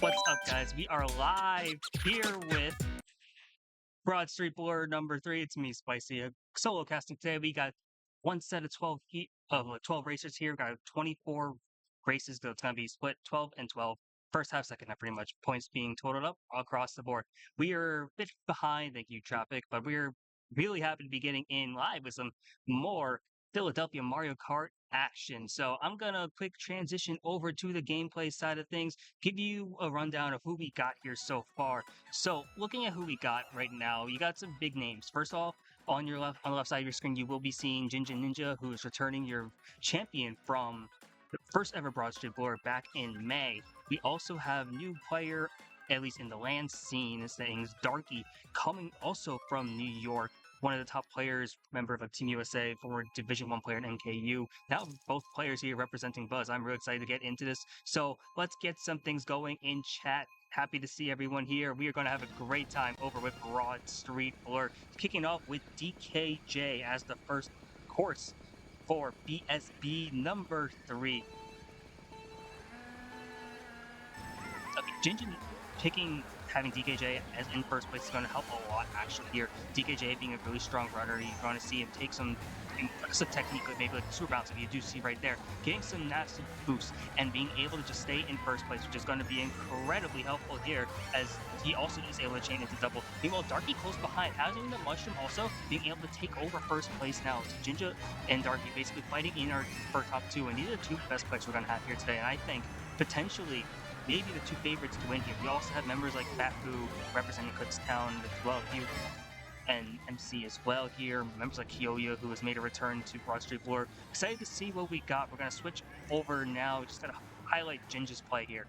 What's up, guys? We are live here with Broad Street Blur number 3. It's me, Spicy. Solo casting today. We got one set of 12 racers here. We got 24 races. So it's going to be split 12 and 12. First half, second half, pretty much. Points being totaled up across the board. We are a bit behind, thank you, traffic, but we're really happy to be getting in live with some more Philadelphia Mario Kart action. So I'm going to quick transition over to the gameplay side of things, give you a rundown of who we got here so far. So looking at who we got right now, you got some big names. First off, on the left side of your screen, you will be seeing Jinja Ninja, who is returning your champion from the first ever Broad Street Blur back in May. We also have new player, at least in the LAN scene, is Darky, coming also from New York, one of the top players, member of Team USA, former Division 1 player in NKU. Now both players here representing Buzz. I'm really excited to get into this. So let's get some things going in chat. Happy to see everyone here. We are going to have a great time over with Broad Street Blur. Kicking off with DKJ as the first course for BSB number 3. Jinjin having DKJ as in first place is going to help a lot actually here. DKJ being a really strong runner, you're going to see him take some impressive technique, maybe like super bounce, if you do see right there, getting some massive boosts and being able to just stay in first place, which is going to be incredibly helpful here as he also is able to chain into double. Meanwhile, Darky close behind, having the mushroom also being able to take over first place now. So Jinja and Darky basically fighting in our for top 2, and these are the 2 best players we're going to have here today, and I think potentially maybe the 2 favorites to win here. We also have members like Baku representing Kutztown as well here, and MC as well here. Members like Kyoya, who has made a return to Broad Street Blur. Excited to see what we got. We're going to switch over now. Just going to highlight Jinja's play here.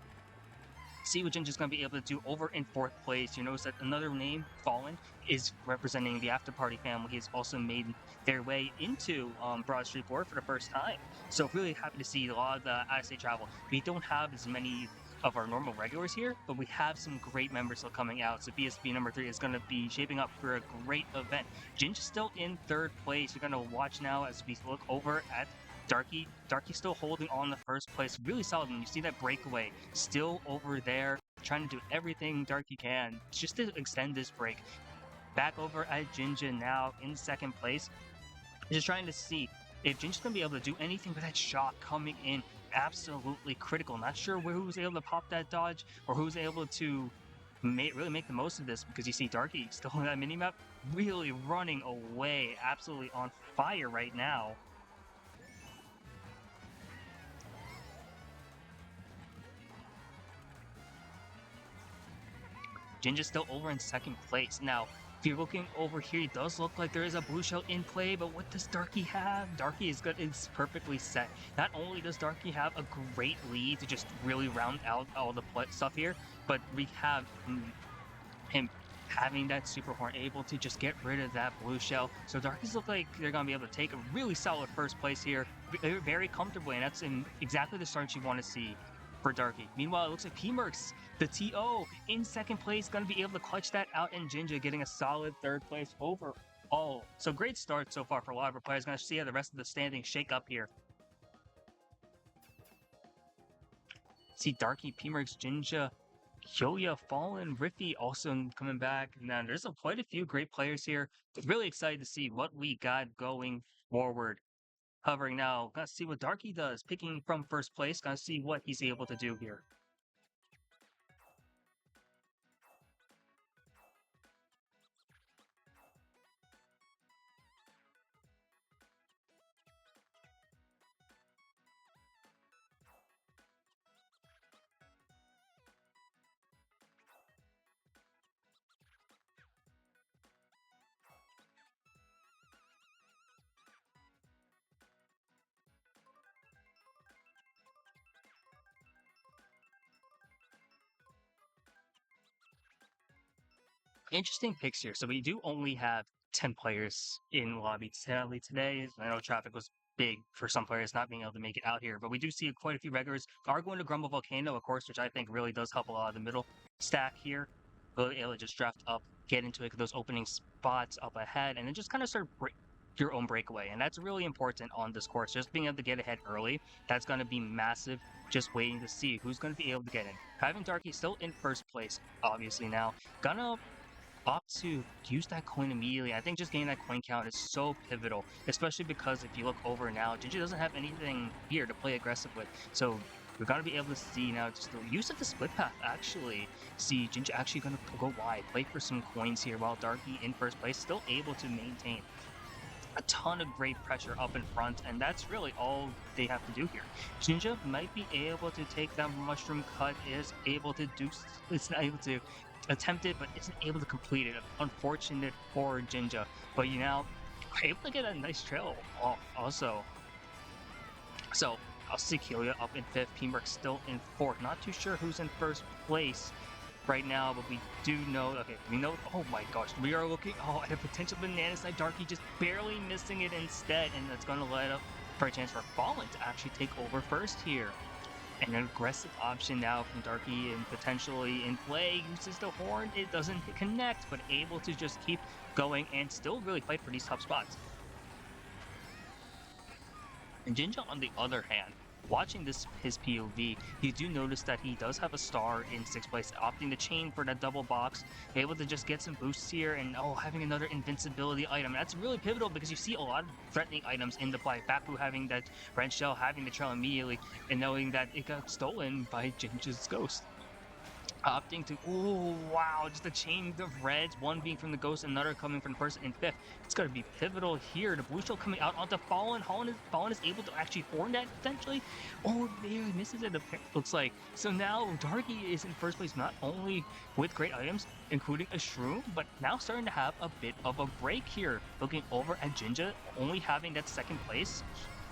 See what Jinja's going to be able to do over in 4th place. You notice that another name, Fallen, is representing the After Party family. He's also made their way into Broad Street Blur for the first time. So really happy to see a lot of the out-of-state travel. We don't have as many of our normal regulars here, but we have some great members still coming out. So BSB number 3 is going to be shaping up for a great event. Jinja's still in 3rd place. You're going to watch now as we look over at Darky. Darky still holding on the 1st place. Really solid. And you see that breakaway still over there, trying to do everything Darky can just to extend this break. Back over at Jinja now in 2nd place. Just trying to see if Jinja's going to be able to do anything with that shot coming in. Absolutely critical. Not sure who's able to pop that dodge or who's able to really make the most of this, because you see Darky still on that minimap really running away, absolutely on fire right now. Jinja's still over in 2nd place. Now, if you're looking over here, it does look like there is a blue shell in play, but what does Darky have? Darky is good. It's perfectly set. Not only does Darky have a great lead to just really round out all the stuff here, but we have him having that super horn, able to just get rid of that blue shell. So Darkies look like they're going to be able to take a really solid 1st place here, very comfortably, and that's in exactly the start you want to see for Darky. Meanwhile, it looks like P-Merks, the TO, in 2nd place, going to be able to clutch that out, and Jinja getting a solid 3rd place overall. So great start so far for a lot of our players. Going to see how the rest of the standings shake up here. See Darky, P-Merks, Jinja, Kyoya, Fallen, Riffy also coming back. Now there's quite a few great players here. Really excited to see what we got going forward. Hovering now, gotta see what Darky does, picking from 1st place, gotta see what he's able to do here. Interesting picks here. So we do only have 10 players in lobby sadly today. I know traffic was big for some players not being able to make it out here, but we do see quite a few regulars are going to Grumble Volcano, of course, which I think really does help a lot of the middle stack here. Really able to just draft up, get into those opening spots up ahead, and then just kind of start your own breakaway. And that's really important on this course. Just being able to get ahead early, that's going to be massive. Just waiting to see who's going to be able to get in. Having Darky still in 1st place, obviously now. Gonna opt to use that coin immediately. I think just getting that coin count is so pivotal, especially because if you look over now, Jinja doesn't have anything here to play aggressive with. So we're going to be able to see now just the use of the split path actually. See Jinja actually going to go wide, play for some coins here, while Darky in 1st place still able to maintain a ton of great pressure up in front, and that's really all they have to do here. Jinja might be able to take that mushroom cut, is able to do, it's not able to attempt it, but isn't able to complete it. Unfortunate for Jinja, but you know, able to get a nice trail off also. So I'll see Kyoya up in 5th, P-Merks still in 4th. Not too sure who's in 1st place. right now, but we do know, okay, we know, oh my gosh, we are looking, at a potential banana side. Darky just barely missing it instead, and that's going to let up for a chance for Fallen to actually take over first here. And an aggressive option now from Darky and potentially in play, uses the horn, it doesn't connect, but able to just keep going and still really fight for these top spots. And Jinja, on the other hand, watching his POV, you do notice that he does have a star in 6th place, opting to chain for that double box, able to just get some boosts here, and having another invincibility item. That's really pivotal because you see a lot of threatening items in the play. Bapu having that red shell, having the trail immediately, and knowing that it got stolen by Jinja's ghost. Opting to, oh wow, just a chain of reds, one being from the ghost, another coming from the person in 5th. It's going to be pivotal here. The blue shell coming out onto Fallen. Fallen is able to actually horn that potentially. Oh, barely misses it, looks like. So now Darky is in first place, not only with great items, including a shroom, but now starting to have a bit of a break here. Looking over at Jinja, only having that 2nd place.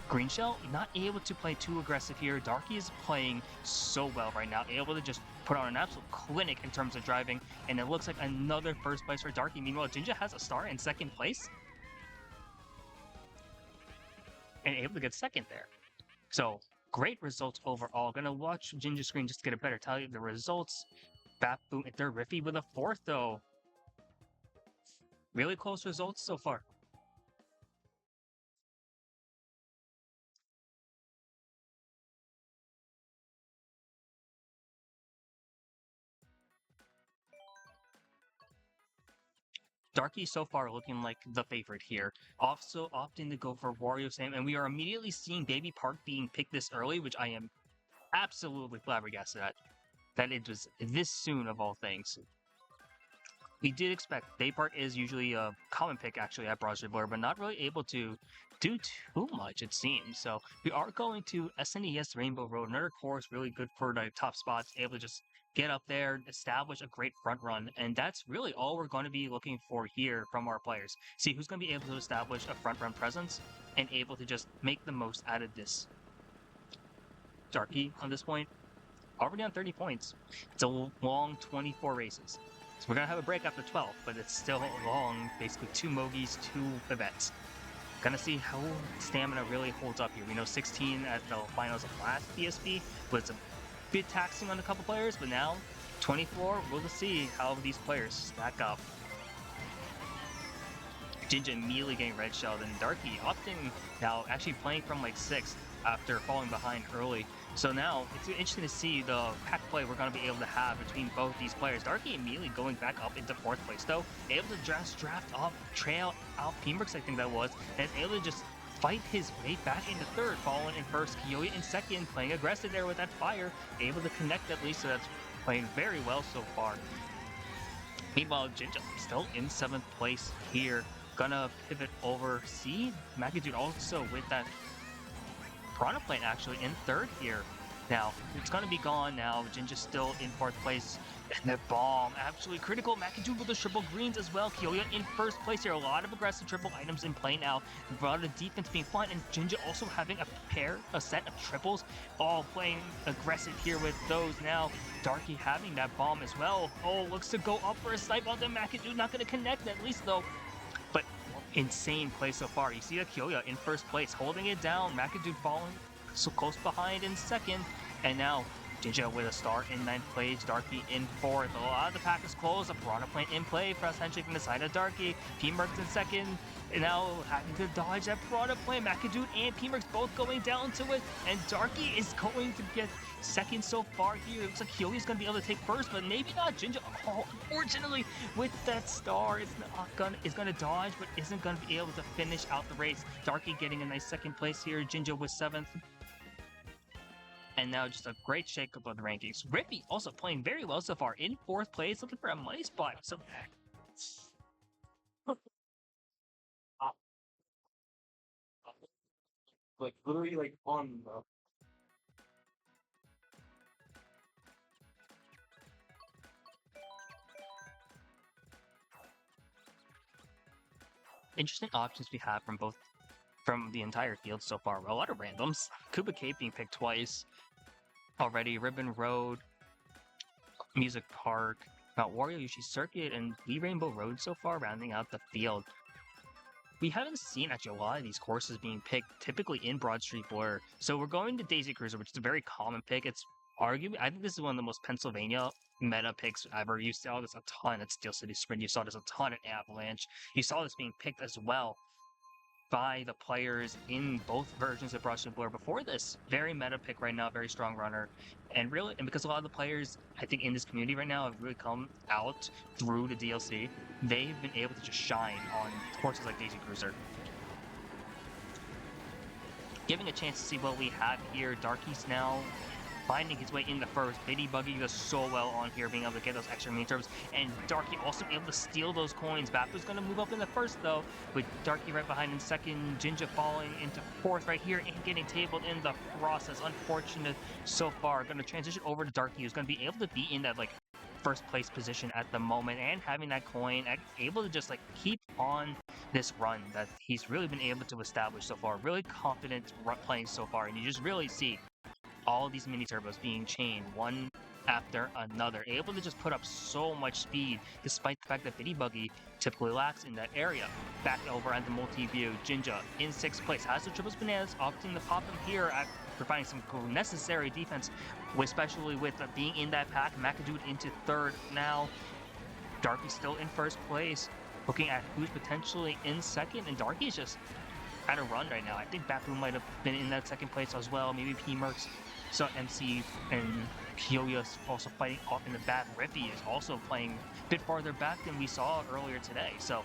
Green Shell, not able to play too aggressive here. Darky is playing so well right now, able to just put on an absolute clinic in terms of driving, and it looks like another first place for Darky. Meanwhile, Jinja has a star in 2nd place, and able to get 2nd there. So, great results overall. Gonna watch Jinja's screen just to get a better tally of the results. Boom, they're Riffy with a 4th, though. Really close results so far. Darky so far looking like the favorite here. Also opting to go for Wario Sam, and we are immediately seeing Baby Park being picked this early, which I am absolutely flabbergasted at. That it was this soon of all things. We did expect Baby Park is usually a common pick actually at Broad Street Blur, but not really able to do too much it seems. So we are going to SNES Rainbow Road. Another course really good for the top spots, able to just get up there, establish a great front run, and that's really all we're going to be looking for here from our players. See who's going to be able to establish a front run presence and able to just make the most out of this. Darky on this point, already on 30 points. It's a long 24 races. So we're going to have a break after 12, but it's still long, basically 2 Mogies, 2 events. Gonna see how stamina really holds up here. We know 16 at the finals of last PSP was a bit taxing on a couple players, but now 24, we'll see how these players stack up. Jinja immediately getting red shelled, and Darky opting now actually playing from like 6th after falling behind early. So now it's interesting to see the pack play we're going to be able to have between both these players. Darky immediately going back up into 4th place though, able to just draft off, trail out P-Merks I think that was, and is able to just fight his way back into 3rd, Fallen in 1st, Kiyoya in 2nd, playing aggressive there with that fire, able to connect at least, so that's playing very well so far. Meanwhile, Jinja still in 7th place here. Gonna pivot over. See, Magnitude also with that Piranha Plane actually in 3rd here. Now, it's gonna be gone now. Jinja's still in 4th place. And the bomb, absolutely critical. Magnitude with the triple greens as well. Kiyoya in 1st place here. A lot of aggressive triple items in play now. A lot of defense being fun. And Jinja also having a set of triples. All playing aggressive here with those now. Darky having that bomb as well. Oh, looks to go up for a snipe on the Magnitude. Not gonna connect at least though. But insane play so far. You see that Kiyoya in 1st place, holding it down. Magnitude falling so close behind in 2nd. And now Jinja with a star in 9th place, Darky in 4th. A lot of the pack is closed. A Piranha Plane in play for essentially from the side of Darky. P-Merks in 2nd. And now having to dodge that Piranha Plane. Macadude and P-Merks both going down to it. And Darky is going to get 2nd so far here. It looks like Kiyoya's going to be able to take 1st, but maybe not. Jinja, unfortunately, with that star, is going to dodge, but isn't going to be able to finish out the race. Darky getting a nice 2nd place here. Jinja with 7th. And now just a great shakeup of the rankings. Rippy also playing very well so far in 4th place, looking for a money spot. So like literally like on interesting options we have from the entire field so far. A lot of randoms. Kuba Cape being picked twice already. Ribbon Road. Music Park, Mount Wario, Yoshi Circuit, and Wee Rainbow Road so far, rounding out the field. We haven't seen actually a lot of these courses being picked typically in Broad Street Blur. So we're going to Daisy Cruiser, which is a very common pick. It's arguably, I think this is one of the most Pennsylvania meta picks ever. You saw this a ton at Steel City Sprint. You saw this a ton at Avalanche. You saw this being picked as well by the players in both versions of Broad Street Blur before this. Very meta pick right now, very strong runner. And really, and because a lot of the players, I think, in this community right now have really come out through the DLC, they've been able to just shine on courses like Daisy Cruiser. Giving a chance to see what we have here. Darky's now finding his way in the first. Bitty Buggy does so well on here, being able to get those extra mini turbos. And Darky also able to steal those coins. Bapu's going to move up in the first, though, with Darky right behind in second. Jinja falling into fourth right here and getting tabled in the process. Unfortunate so far. Going to transition over to Darky, who's going to be able to be in that, like, first place position at the moment and having that coin, able to just like keep on this run that he's really been able to establish so far. Really confident playing so far, and you just really see all these mini turbos being chained one after another, able to just put up so much speed despite the fact that Bitty Buggy typically lacks in that area. Back over at the multi-view, Jinja in 6th place has the triples bananas, opting to pop him here at providing some necessary defense, especially with being in that pack. McAdoo into 3rd now. Darky still in 1st place, looking at who's potentially in 2nd, and Darky's just at a run right now. I think Bapu might have been in that 2nd place as well, maybe P-Merks. So MC and Kyoya's also fighting off in the back. Riffy is also playing a bit farther back than we saw earlier today. So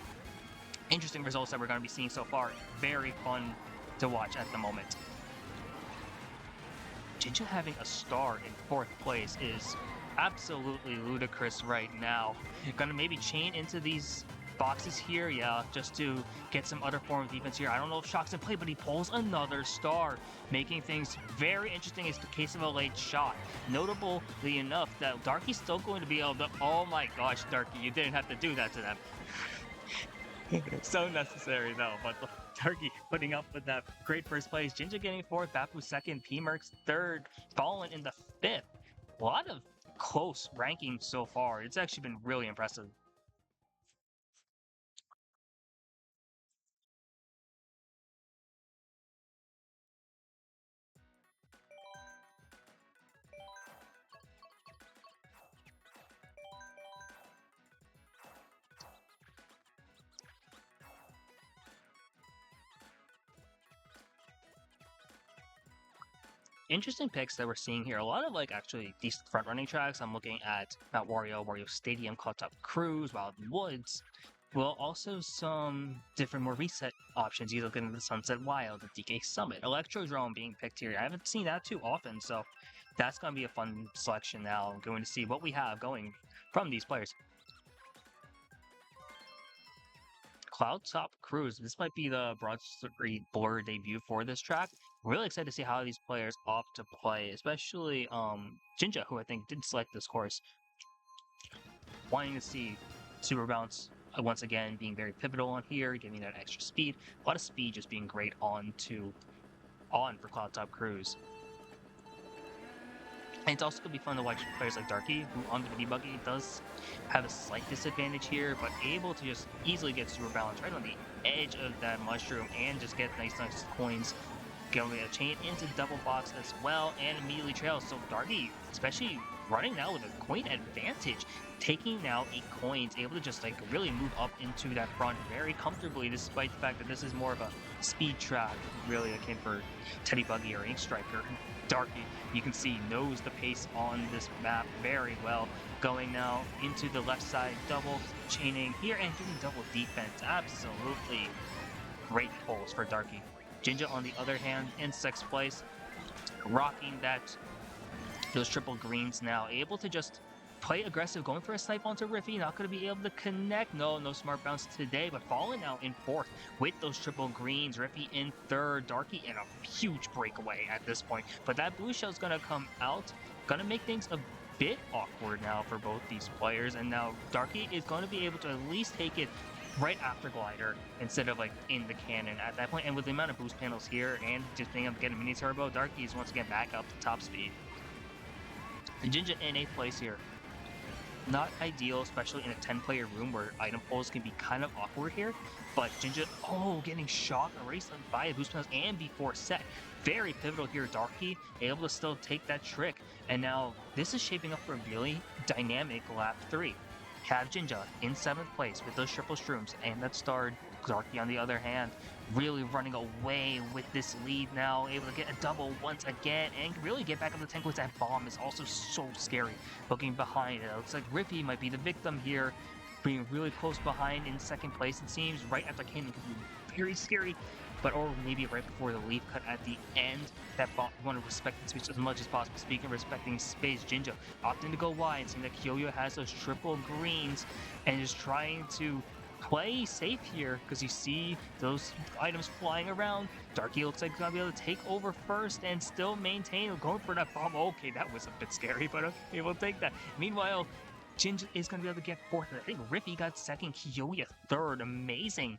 interesting results that we're going to be seeing so far. Very fun to watch at the moment. Jinja having a star in 4th place is absolutely ludicrous right now. Gonna maybe chain into these boxes here, yeah, just to get some other form of defense here. I don't know if Shock's in play, but he pulls another star, making things very interesting. It's the case of a late shot. Notably enough that Darky's still going to be able to, oh my gosh, Darky, you didn't have to do that to them. So necessary though, but Darky putting up with that great 1st place. Jinja getting 4th, Bapu 2nd, P-Merks 3rd, Fallen in the 5th. A lot of close rankings so far. It's actually been really impressive. Interesting picks that we're seeing here. A lot of like actually decent front running tracks. I'm looking at Mount Wario, Wario Stadium, Cloudtop Cruise, Wild Woods. Well, also some different more reset options. You look into the Sunset Wild, the DK Summit, Electrodrome being picked here. I haven't seen that too often, so that's going to be a fun selection now. I'm going to see what we have going from these players. Cloudtop Cruise. This might be the Broad Street Blur debut for this track. I'm really excited to see how these players opt to play, especially Jinja, who I think did select this course. Wanting to see Super Bounce once again being very pivotal on here, giving that extra speed. A lot of speed just being great on for Cloudtop Cruise. And it's also going to be fun to watch players like Darky, who on the Bitty Buggy does have a slight disadvantage here, but able to just easily get super balanced right on the edge of that mushroom and just get nice coins. Going to chain into double box as well and immediately trails. So Darky, especially running now with a coin advantage, taking now 8 coins, able to just like really move up into that front very comfortably, despite the fact that this is more of a speed track, really akin for Teddy Buggy or Ink Striker. Darky, you can see, knows the pace on this map very well. Going now into the left side, double chaining here and getting double defense. Absolutely great pulls for Darky. Jinja, on the other hand, in 6th place, rocking those triple greens now, able to just play aggressive, going for a snipe onto Riffy, not going to be able to connect. No smart bounce today, but Fallen now in 4th with those triple greens. Riffy in 3rd, Darky in a huge breakaway at this point. But that blue shell's going to come out, going to make things a bit awkward now for both these players. And now Darky is going to be able to at least take it right after Glider instead of like in the cannon at that point. And with the amount of boost panels here and just being able to get a mini turbo, Darky is once again back up to top speed. And Jinja in 8th place here. not ideal, especially in a 10-player room where item pulls can be kind of awkward here. But Jinja, getting shocked, erased by a boost penalty and before set. Very pivotal here, Darky, able to still take that trick. And now this is shaping up for a really dynamic lap 3. Have Jinja in 7th place with those triple shrooms and that starred. Darky, on the other hand, really running away with this lead now, able to get a double once again and really get back on the tank with that bomb is also so scary. Looking behind, it looks like Rippy might be the victim here, being really close behind in 2nd place, it seems, right after Kanan could be very scary. But or maybe right before the leaf cut at the end, that bot want to respect the space as much as possible. Speaking of respecting space, Jinja opting to go wide, seeing that Kyoyo has those triple greens and is trying to play safe here because you see those items flying around. Darky looks like he's gonna be able to take over first and still maintain going for that bomb. Okay, that was a bit scary, but okay, we'll take that. Meanwhile, Jinja is gonna be able to get 4th. I think Riffy got 2nd, Kyoya 3rd. Amazing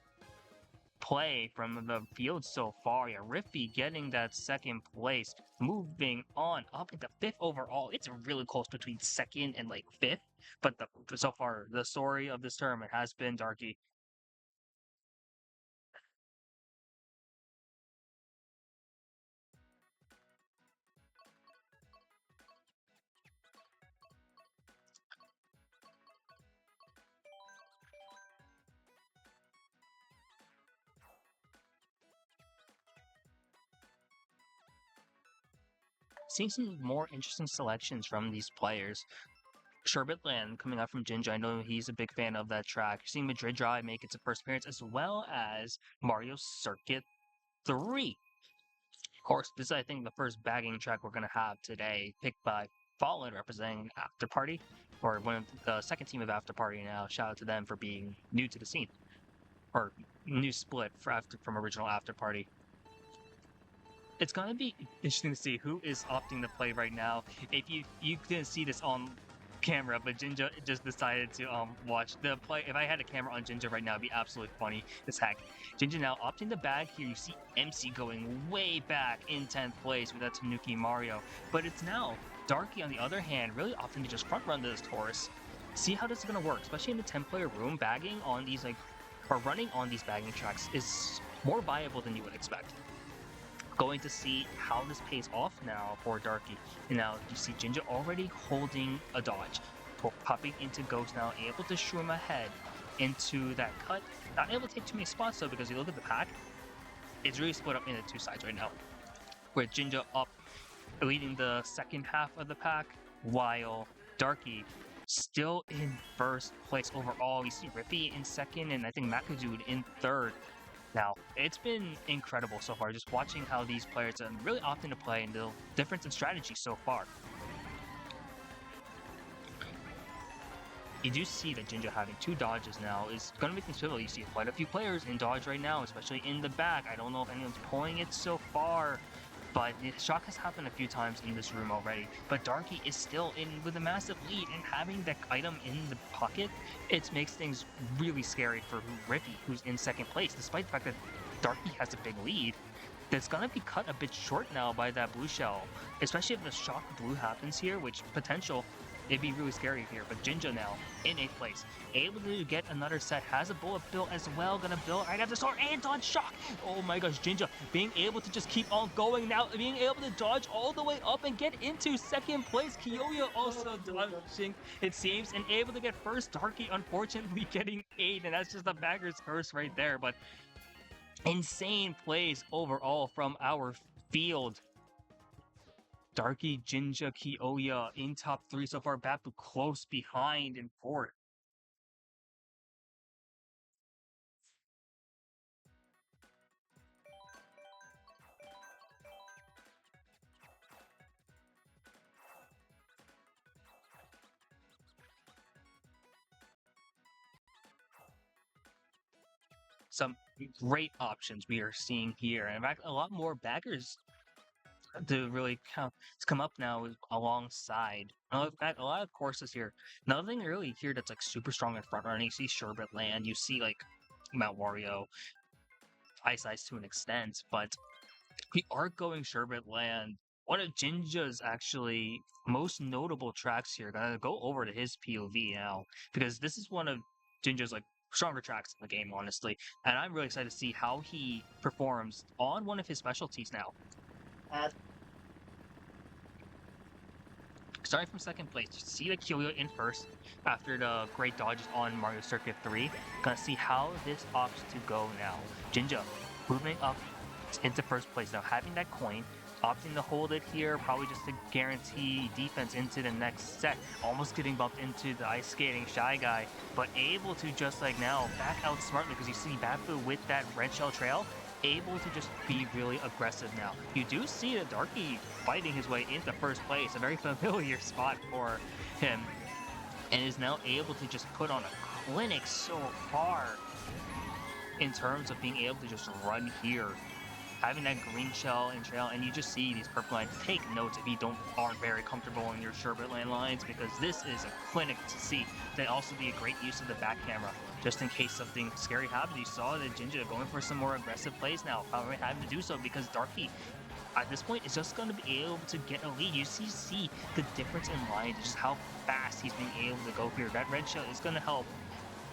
play from the field so far. Yeah, Riffy getting that 2nd place. Moving on up into 5th overall. It's really close between 2nd and like 5th. But so far, the story of this tournament has been Darky. Seeing some more interesting selections from these players. Sherbetland coming out from Jinja. I know he's a big fan of that track. Seeing Madrid Drive make its first appearance, as well as Mario Circuit 3. Of course, this is, I think, the first bagging track we're going to have today, picked by Fallen, representing After Party, or one of the second team of After Party now. Shout out to them for being new to the scene, or new split from original After Party. It's gonna be interesting to see who is opting to play right now. If you didn't see this on camera, but Jinja just decided to watch the play. If I had a camera on Jinja right now, it'd be absolutely funny as heck. Jinja now opting the bag here. You see MC going way back in 10th place with that Tanuki Mario, but it's now Darky on the other hand really opting to just front run this Taurus. See how this is gonna work, especially in the 10-player room. Bagging on these or running on these bagging tracks is more viable than you would expect. Going to see how this pays off now for Darky. And now you see Jinja already holding a dodge, popping into Ghost now, able to shroom ahead into that cut. Not able to take too many spots though, because you look at the pack, it's really split up into 2 sides right now. With Jinja up, leading the 2nd half of the pack, while Darky still in 1st place overall. You see Rippy in 2nd, and I think Makadude in 3rd. Now, it's been incredible so far, just watching how these players are really opting to play and the difference in strategy so far. You do see that Jinja having 2 dodges now is going to make things pivotal. You see quite a few players in dodge right now, especially in the back. I don't know if anyone's pulling it so far, but the shock has happened a few times in this room already. But Darky is still in with a massive lead, and having that item in the pocket, it makes things really scary for Ricky, who's in 2nd place, despite the fact that Darky has a big lead. That's going to be cut a bit short now by that blue shell, especially if the shock blue happens here, which potential, it'd be really scary here. But Jinja now in 8th place, able to get another set, has a bullet bill as well, gonna build right after sword and dodge shock. Oh my gosh, Jinja being able to just keep on going now, being able to dodge all the way up and get into 2nd place. Kyoya also dodging, it seems, and able to get first. Darky unfortunately getting 8, and that's just a bagger's curse right there. But insane plays overall from our field. Darky, Jinja, Kyoya in top 3 so far, Bappu close behind in 4th. Some great options we are seeing here. In fact, a lot more baggers to really come up now alongside. In fact, a lot of courses here. Nothing really here that's like super strong in front running. You see Sherbet Land, you see like Mount Wario, Ice Ice to an extent, but we are going Sherbet Land one of Jinja's actually most notable tracks here. Gonna go over to his POV now because this is one of Jinja's like stronger tracks in the game, honestly. And I'm really excited to see how he performs on one of his specialties now. Starting from second place, you see the Kyoyo in first after the great dodges on Mario Circuit 3. Gonna see how this opts to go now. Jinja moving up into first place now, having that coin, opting to hold it here, probably just to guarantee defense into the next set. Almost getting bumped into the ice skating Shy Guy, but able to just like now back out smartly because you see Bapu with that red shell trail, able to just be really aggressive now. You do see the Darky fighting his way into first place, a very familiar spot for him, and is now able to just put on a clinic so far in terms of being able to just run here. Having that green shell and trail, and you just see these purple lines. Take notes if you aren't very comfortable in your Sherbet Land lines, because this is a clinic to see. Then also be a great use of the back camera, just in case something scary happens. You saw the Jinja going for some more aggressive plays now, however having to do so because Darky at this point is just going to be able to get a lead. You see the difference in lines, just how fast he's being able to go here. That red shell is going to help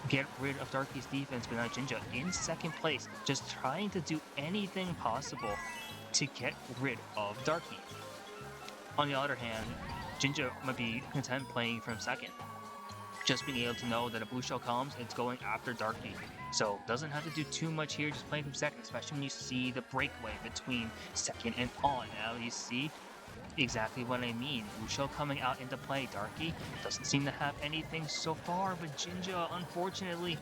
get rid of Darky's defense, but now Jinja in second place, just trying to do anything possible to get rid of Darky. On the other hand, Jinja might be content playing from second, just being able to know that a blue shell comes, it's going after Darky. So doesn't have to do too much here, just playing from second, especially when you see the breakaway between second and on. Now you see exactly what I mean. Ushel coming out into play. Darky doesn't seem to have anything so far, but Jinja unfortunately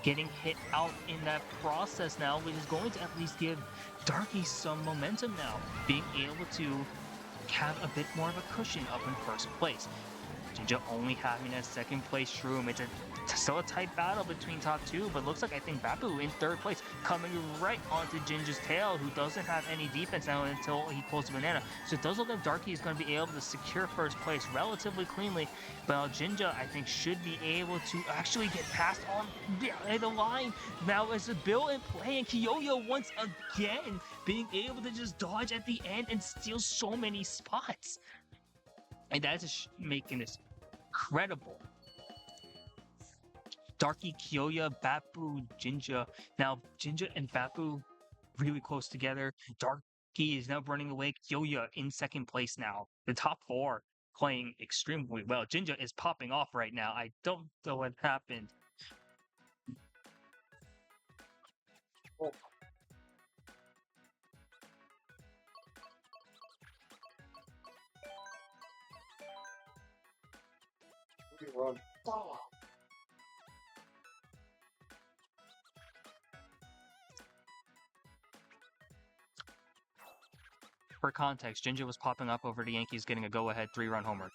getting hit out in that process now, which is going to at least give Darky some momentum now, being able to have a bit more of a cushion up in first place. Jinja only having a second place Shroom. It's still a tight battle between top two, but looks like I think Bapu in third place, coming right onto Jinja's tail, who doesn't have any defense now until he pulls the banana. So it does look like Darky is going to be able to secure first place relatively cleanly, but Jinja, I think, should be able to actually get past on the line. Now as a Bill in play, and Kyoyo once again being able to just dodge at the end and steal so many spots. And that is making this incredible. Darky, Kyoya, Bapu, Jinja. Now, Jinja and Bapu really close together. Darky is now running away. Kyoya in second place now. The top four playing extremely well. Jinja is popping off right now. I don't know what happened. Oh. Run. Oh. For context, Jinja was popping up over the Yankees getting a go-ahead 3-run homer.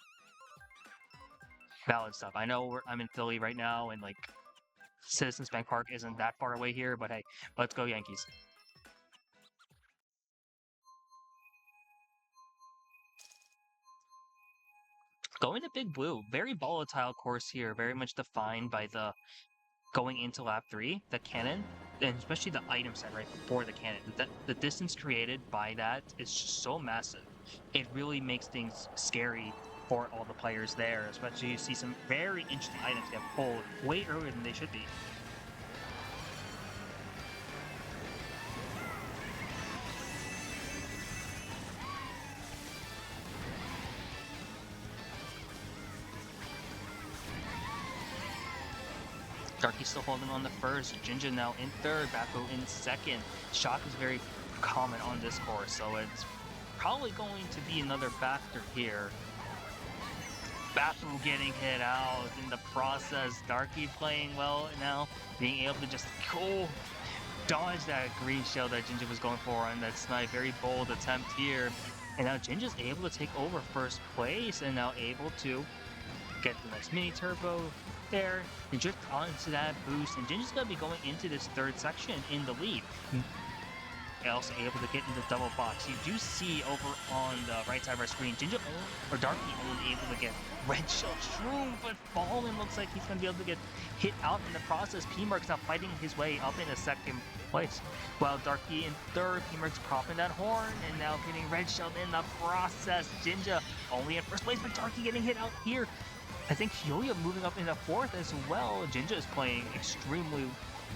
Valid stuff. I know I'm in Philly right now, and like Citizens Bank Park isn't that far away here, but hey, let's go Yankees. Going to Big Blue, very volatile course here, very much defined by the going into lap 3, the cannon, and especially the item set right before the cannon. The distance created by that is just so massive. It really makes things scary for all the players there, especially you see some very interesting items get pulled way earlier than they should be. Darky still holding on the first, Jinja now in third, Bapu in second. Shock is very common on this course, so it's probably going to be another factor here. Bapu getting hit out in the process. Darky playing well now, being able to just dodge that green shell that Jinja was going for on that snipe. Very bold attempt here. And now Jinja's able to take over first place and now able to get the next mini turbo there and just onto that boost, and Jinja's gonna be going into this third section in the lead. Also able to get into the double box. You do see over on the right side of our screen, Jinja or Darky only able to get red shell Shroom, but Fallen looks like he's gonna be able to get hit out in the process. P-Merks now fighting his way up into second place. While Darky in third, P-Merks popping that horn, and now getting red shelled in the process. Jinja only in first place, but Darky getting hit out here. I think Hyoya moving up into fourth as well. Jinja is playing extremely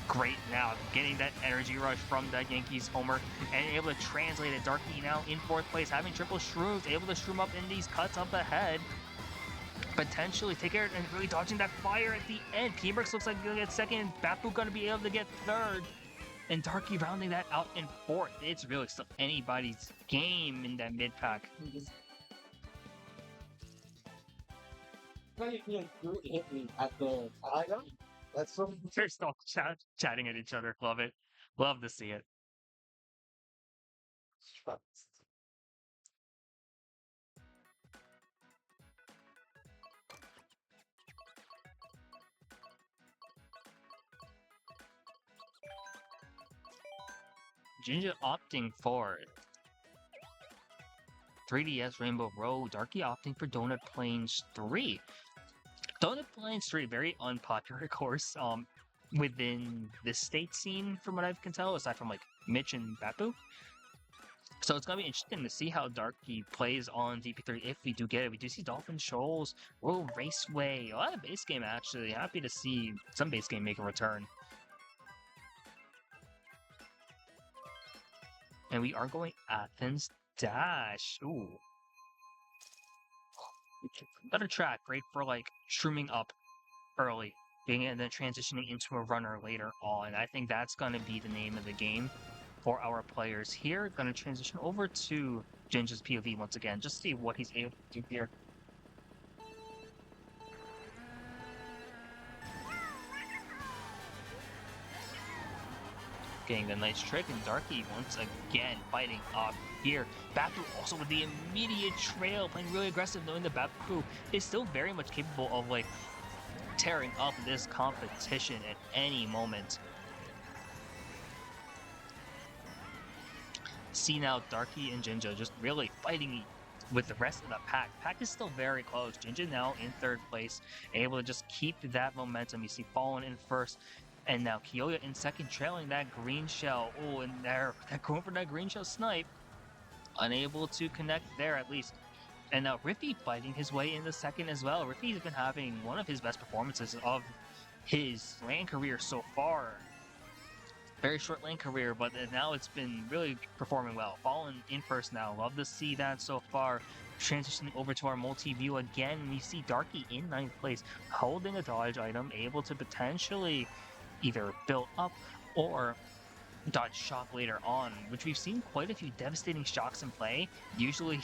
great now, getting that energy rush from that Yankees homer and able to translate it. Darky now in fourth place, having triple shrooms, able to shroom up in these cuts up ahead. Potentially take care and really dodging that fire at the end. P-Merks looks like gonna get second. Bappu gonna be able to get third. And Darky rounding that out in fourth. It's really still anybody's game in that mid pack. They're still chatting at each other. Love it. Love to see it. Jinja opting for 3DS Rainbow Road. Darky opting for Donut Plains 3. Donut Plains 3, very unpopular course within the state scene from what I can tell, aside from like Mitch and Bappu. So it's gonna be interesting to see how Darky plays on DP3 if we do get it. We do see Dolphin Shoals, World Raceway, a lot of base game actually. Happy to see some base game make a return. And we are going Athens Dash. Ooh. Better track, great for like shrooming up early, and then transitioning into a runner later on. I think that's gonna be the name of the game for our players here. Gonna transition over to Jinja's POV once again, just see what he's able to do here. Getting the nice trick, and Darky once again fighting up here. Bappu also with the immediate trail, playing really aggressive, knowing that Bappu is still very much capable of like tearing up this competition at any moment. See now Darky and Jinja just really fighting with the rest of the pack. Pack is still very close. Jinja now in third place, able to just keep that momentum. You see Fallen in first, and now Kyoya in second, trailing that green shell. Oh, and they're going for that green shell snipe. Unable to connect there at least. And now Riffy fighting his way in the second as well. Riffy's been having one of his best performances of his LAN career so far. Very short lane career, but now it's been really performing well. Fallen in first now. Love to see that so far. Transitioning over to our multi-view again, we see Darky in ninth place, holding a dodge item, able to potentially either build up or dodge shock later on, which we've seen quite a few devastating shocks in play, usually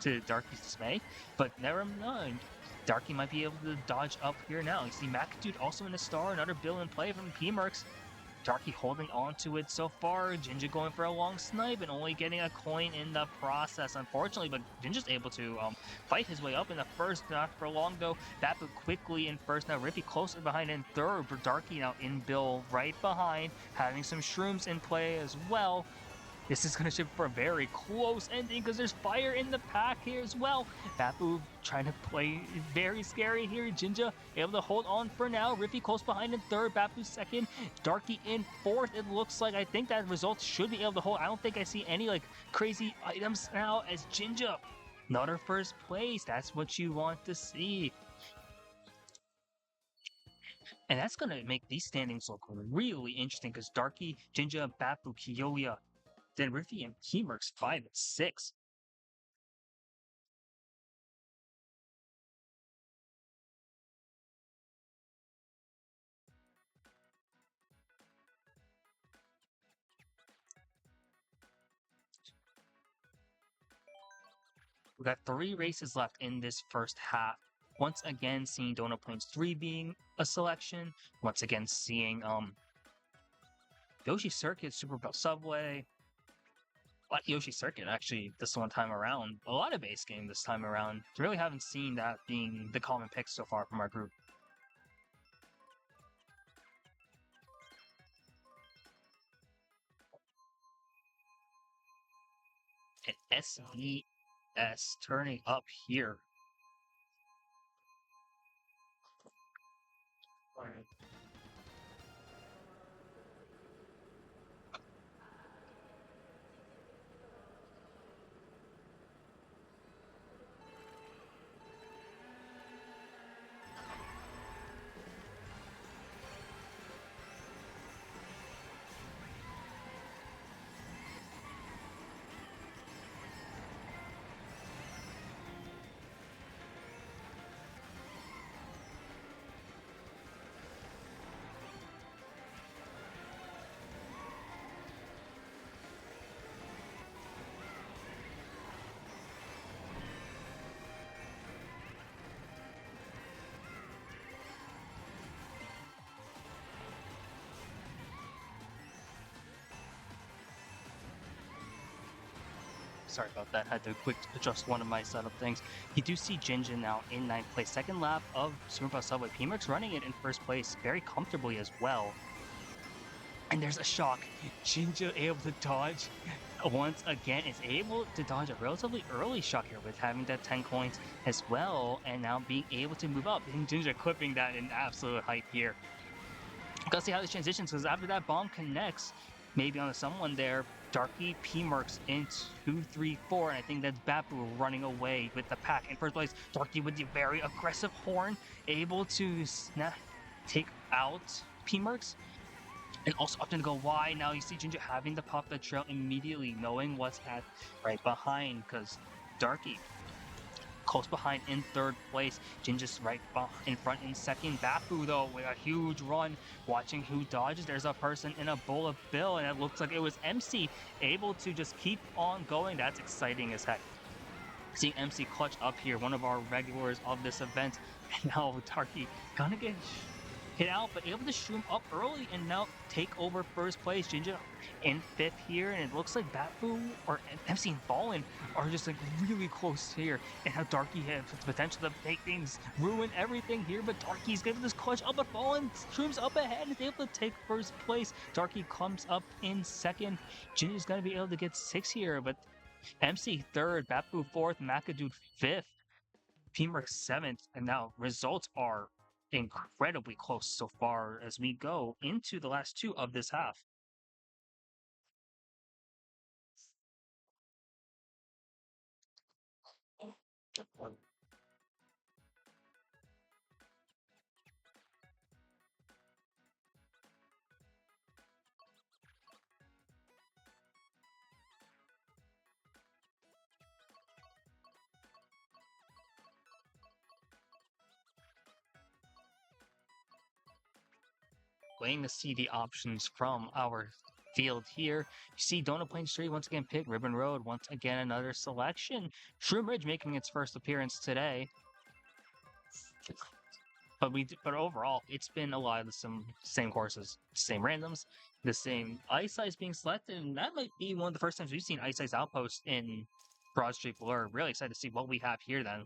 to Darky's dismay, but never mind. Darky might be able to dodge up here now. You see Macadude also in the star, another bill in play from P-Merks. Darky holding on to it so far. Jinja going for a long snipe and only getting a coin in the process, unfortunately. But Jinja's able to fight his way up in the first, not for long though. Bappu quickly in first. Now Rippy closer behind in third. But Darky now in bill right behind, having some shrooms in play as well. This is going to shift for a very close ending because there's fire in the pack here as well. Bappu trying to play very scary here. Jinja able to hold on for now. Riffy close behind in third. Bappu second. Darky in fourth. It looks like I think that result should be able to hold. I don't think I see any like crazy items now as Jinja. Another first place. That's what you want to see. And that's going to make these standings look really interesting because Darky, Jinja, Bappu, Kyoya, then Riffy and P-Merks 5 and 6. We got 3 races left in this first half. Once again, seeing Donut Plains 3 being a selection. Once again, seeing Yoshi Circuit, Super Bell Subway. But Yoshi Circuit actually this one time around. A lot of base game this time around. Really haven't seen that being the common pick so far from our group. And SES turning up here. sorry about that. Had to quick adjust one of my setup things. You do see Jinja now in 9th place. Second lap of Superbus Subway. P-Merks running it in first place very comfortably as well. And there's a shock. Jinja able to dodge once again, is able to dodge a relatively early shock here with having that 10 coins as well, and now being able to move up. And Jinja clipping that in absolute hype here. Gotta see how this transitions, because after that bomb connects, maybe on someone there, Darky P-Merks in 2, 3, 4, and I think that's Bapu running away with the pack in first place. Darky with the very aggressive horn, able to take out P-Merks, and also opting to go wide. Now you see Jinja having to pop the trail immediately, knowing what's at right behind, because Darky close behind in third place. Jinja's right in front in second. Bapu, though, with a huge run. Watching who dodges. There's a person in a bowl of Bill, and it looks like it was MC able to just keep on going. That's exciting as heck. Seeing MC clutch up here, one of our regulars of this event. And now Darky gonna get hit out, but able to shoot him up early and now take over first place. Jinja in 5th here, and it looks like Batfu or MC and Fallen are just like really close here. And how Darky has the potential to make things ruin everything here, but Darky's getting this clutch up, but Fallen trims up ahead and is able to take first place. Darky comes up in 2nd. Jinja's gonna be able to get 6 here, but MC 3rd, Batfu 4th, McAdoo 5th, P-Merks 7th, and now results are incredibly close so far as we go into the last 2 of this half. Waiting to see the options from our field here. You see Donut Plains 3 once again pick, Ribbon Road once again another selection. Shroom Ridge making its first appearance today. But overall, it's been a lot of the same courses, same randoms, the same ice ice being selected, and that might be one of the first times we've seen ice ice outpost in Broad Street Blur. Really excited to see what we have here then.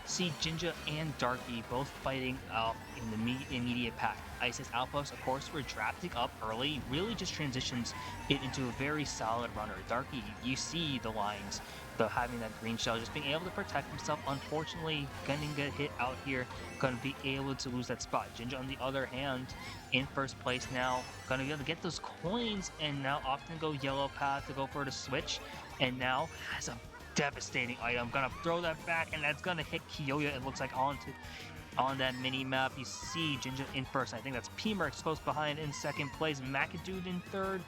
See Jinja and Darky both fighting out in the immediate pack. ISIS Outpost, of course, we're drafting up early, really just transitions it into a very solid runner. Darky, you see the lines, having that green shell, just being able to protect himself. Unfortunately, gonna get hit out here, gonna be able to lose that spot. Jinja, on the other hand, in first place now, gonna be able to get those coins, and now often go yellow path to go for the switch, and now has a devastating item. Gonna throw that back, and that's gonna hit Kiyoya, it looks like, on that mini map. You see Jinja in first. I think that's P-Merks close behind in second place, McAdoo in third,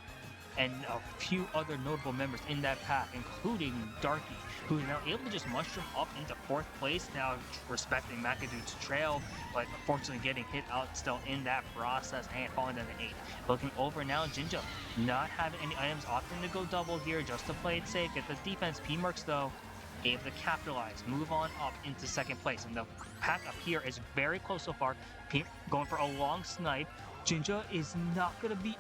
and a few other notable members in that pack, including Darky, who is now able to just mushroom up into fourth place, now respecting McAdoo's trail, but unfortunately getting hit out still in that process and falling down to 8. Looking over now, Jinja not having any items, opting to go double here just to play it safe, get the defense. P-Merks, though, able to capitalize, move on up into second place, and the pack up here is very close so far. Going for a long snipe. Jinja is not going to be,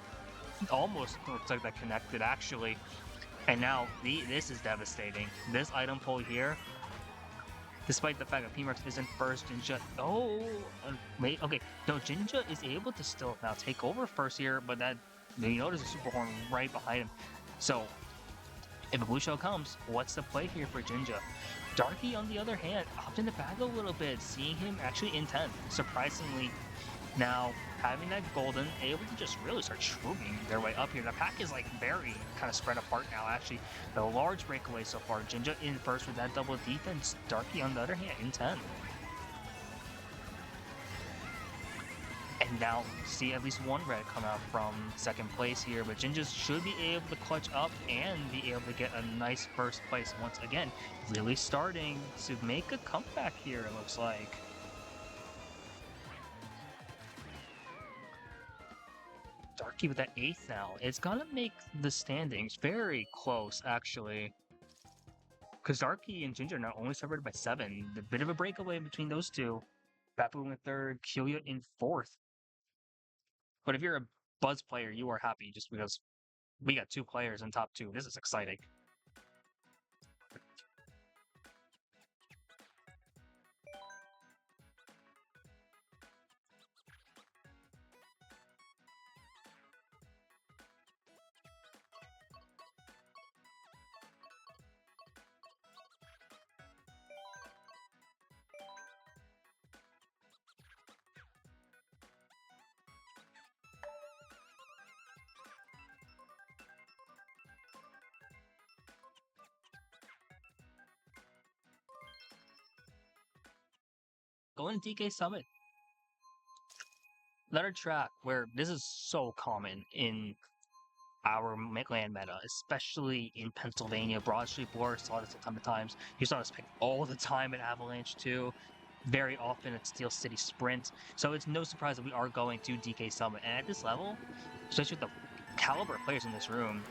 almost looks like that connected actually, and now this is devastating. This item pull here, despite the fact that P-Merks isn't first, Jinja, okay, no, Jinja is able to still now take over first here, but that, you notice a super horn right behind him. So if a blue shell comes, what's the play here for Jinja? Darky, on the other hand, hopped in the bag a little bit, seeing him actually in 10th, surprisingly. Now, having that golden, able to just really start shrooming their way up here. The pack is like very kind of spread apart now, actually. The large breakaway so far. Jinja in first with that double defense. Darky, on the other hand, in 10th. And now see at least one red come out from second place here, but Jinja should be able to clutch up and be able to get a nice first place once again. Really starting to make a comeback here, it looks like. Darky Darky with that 8th now. It's gonna make the standings very close, actually. Because Darky and Ginger are now only separated by 7. A bit of a breakaway between those two. Bapu in 3rd, Kyoya in 4th. But if you're a Buzz player, you are happy just because we got 2 players in top 2. This is exciting. Going to DK Summit. Another track where this is so common in our LAN meta, especially in Pennsylvania. Broad Street Blur saw this a ton of times. You saw this picked all the time in Avalanche too. Very often at Steel City Sprint. So it's no surprise that we are going to DK Summit. And at this level, especially with the caliber of players in this room,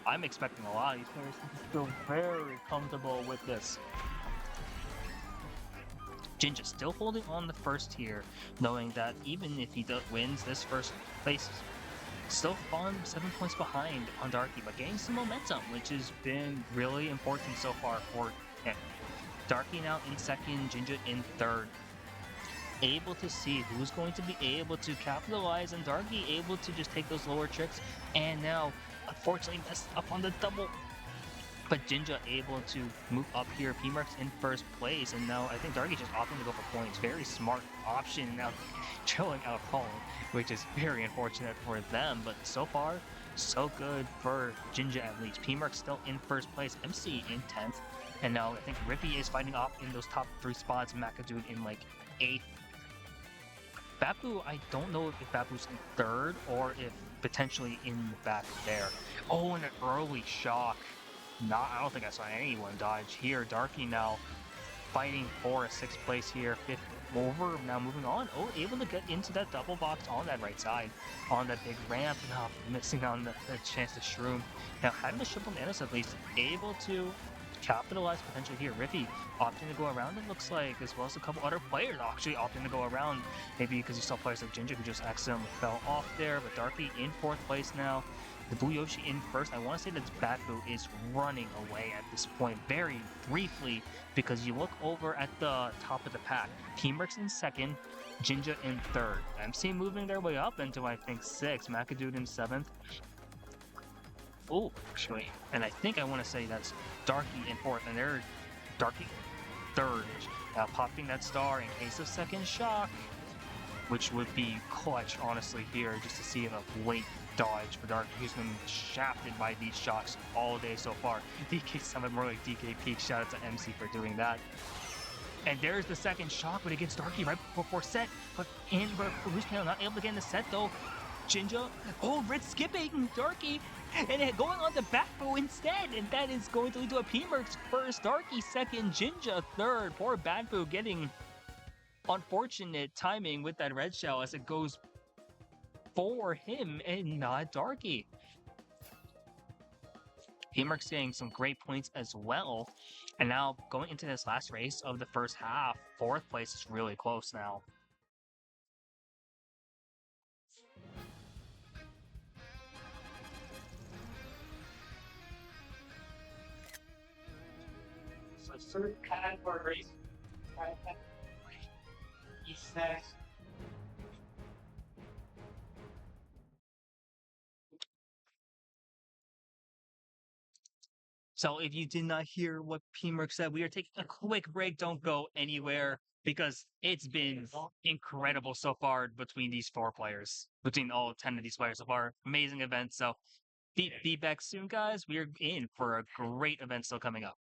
I'm expecting a lot of these players to feel very comfortable with this. Jinja still holding on the first here, knowing that even if he wins this first place, still falling 7 points behind on Darky, but gaining some momentum, which has been really important so far for him. Darky now in 2nd, Jinja in 3rd. Able to see who's going to be able to capitalize, and Darky able to just take those lower tricks, and now unfortunately messed up on the double. But Jinja able to move up here. P-Merks in 1st place, and now I think Darky just opting to go for points. Very smart option now, chilling out home, which is very unfortunate for them. But so far, so good for Jinja at least. P-Merks still in 1st place. MC in 10th, and now I think Rippy is fighting off in those top 3 spots. McAdoo in like 8th. Bapu, I don't know if Bapu's in 3rd or if potentially in the back there. Oh, and an early shock. I don't think I saw anyone dodge here. Darky now fighting for a 6th place here. 5th over, now moving on. Oh, able to get into that double box on that right side. On that big ramp. Now missing on the chance to shroom. Now having the triple nanos at least. Able to capitalize potentially here. Rippy opting to go around, it looks like, as well as a couple other players actually opting to go around. Maybe because you saw players like Ginger who just accidentally fell off there. But Darky in 4th place now. The Blue Yoshi in 1st. I want to say that Bapu is running away at this point very briefly, because you look over at the top of the pack. P-Merks in 2nd, Jinja in 3rd. MC moving their way up into, I think, 6th. McAdoo in 7th. Oh, actually. And I think I want to say that's Darky in 4th. And they're Darky 3rd. Now popping that star in case of second shock, which would be clutch, honestly, here, just to see a late dodge for Darky, who's been shafted by these shocks all day so far. DK Summit, more like DK Peak. Shout out to MC for doing that. And there's the second shock, but it gets Darky right before set. But Loose Panel not able to get in the set though. Jinja, oh, red skipping Darky, and it going on the back row instead, and that is going to lead to a P-Merks 1st, Darky 2nd, Jinja 3rd. Poor Badfu getting unfortunate timing with that red shell as it goes for him and not Darky. P-Merks getting some great points as well. And now going into this last race of the first half, 4th place is really close now. So third category is next. So if you did not hear what P-Merks said, we are taking a quick break. Don't go anywhere, because it's been incredible so far between these 4 players, between all 10 of these players so far. Amazing event. So be back soon, guys. We are in for a great event still coming up.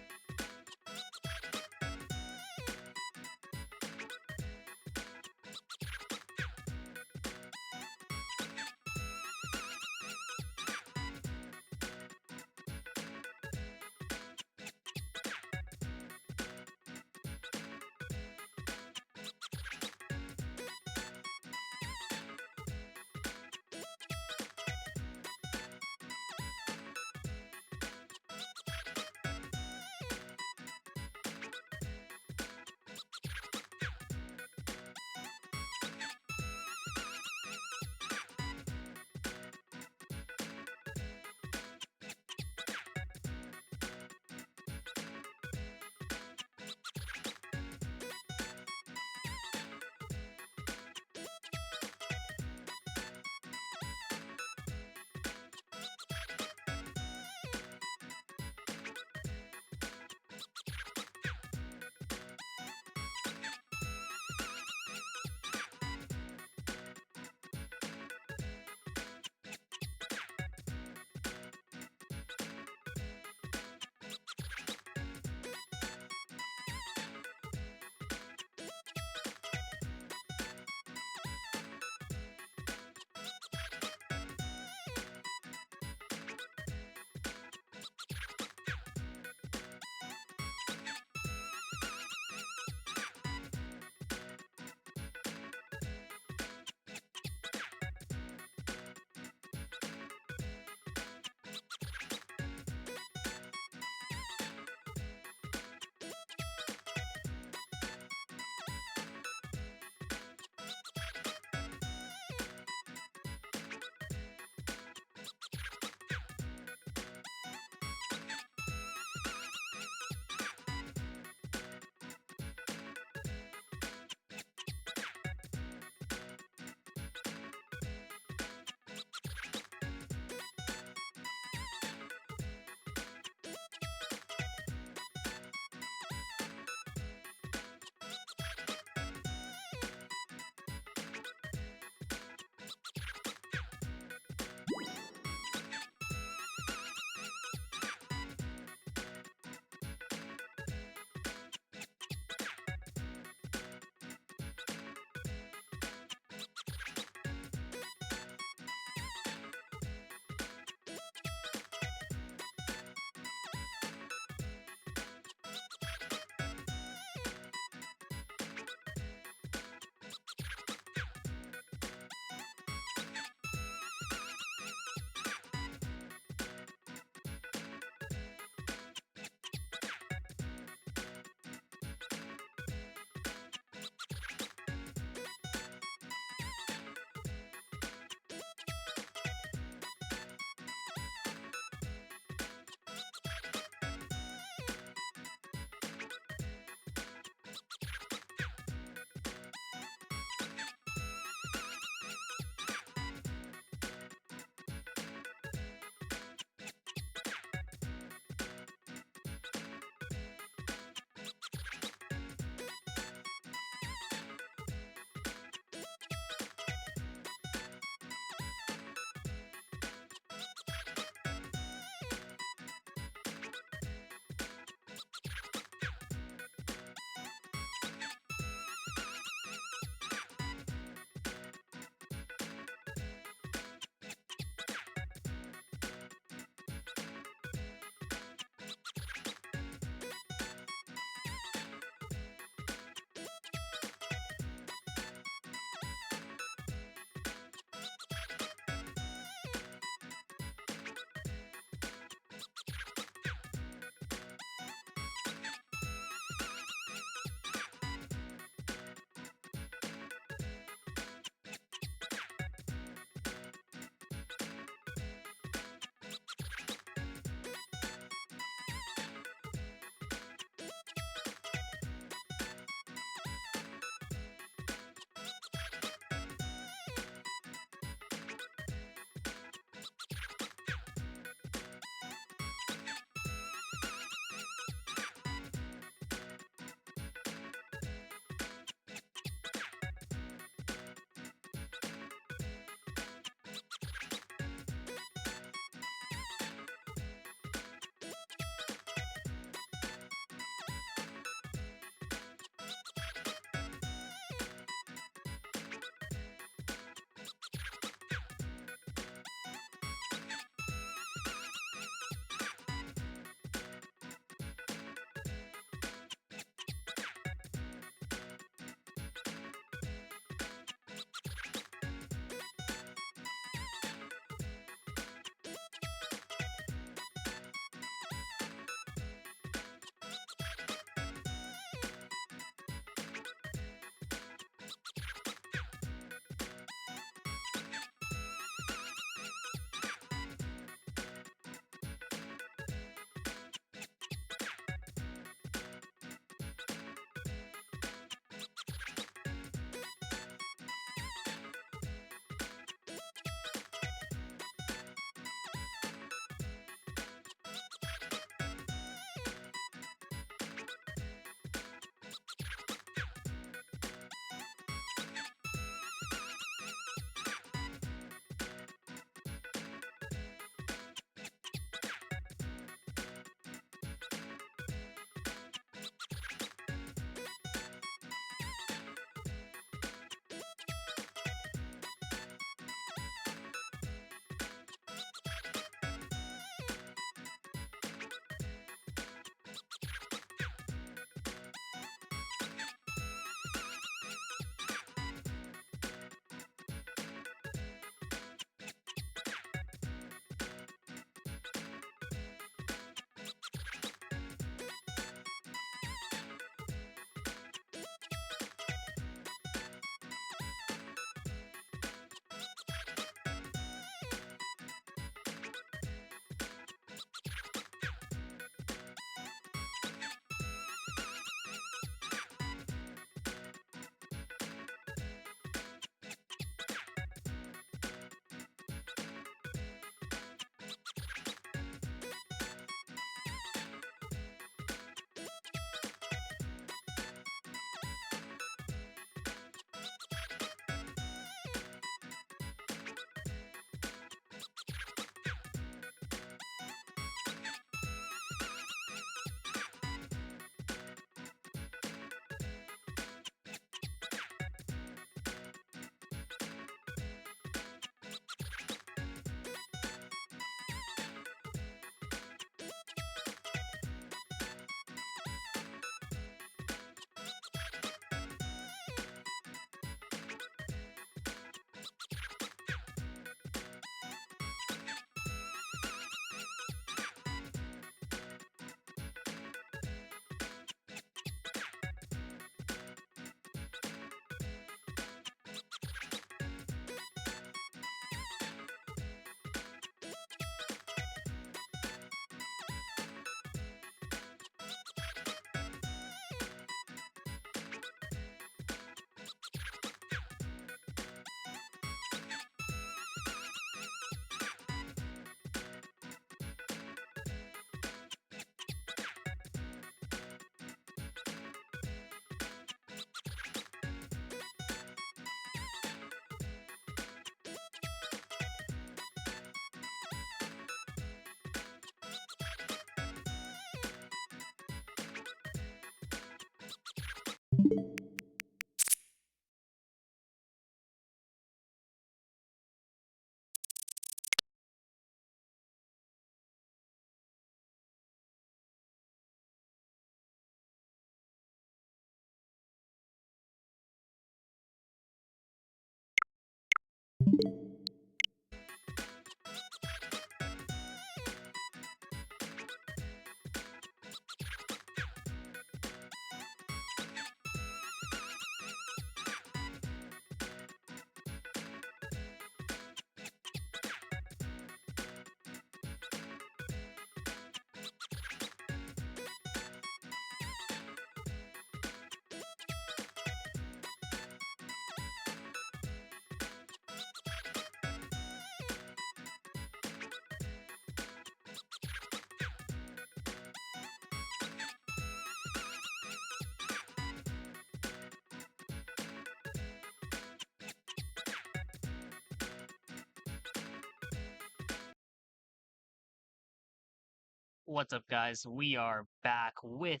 What's up, guys? We are back with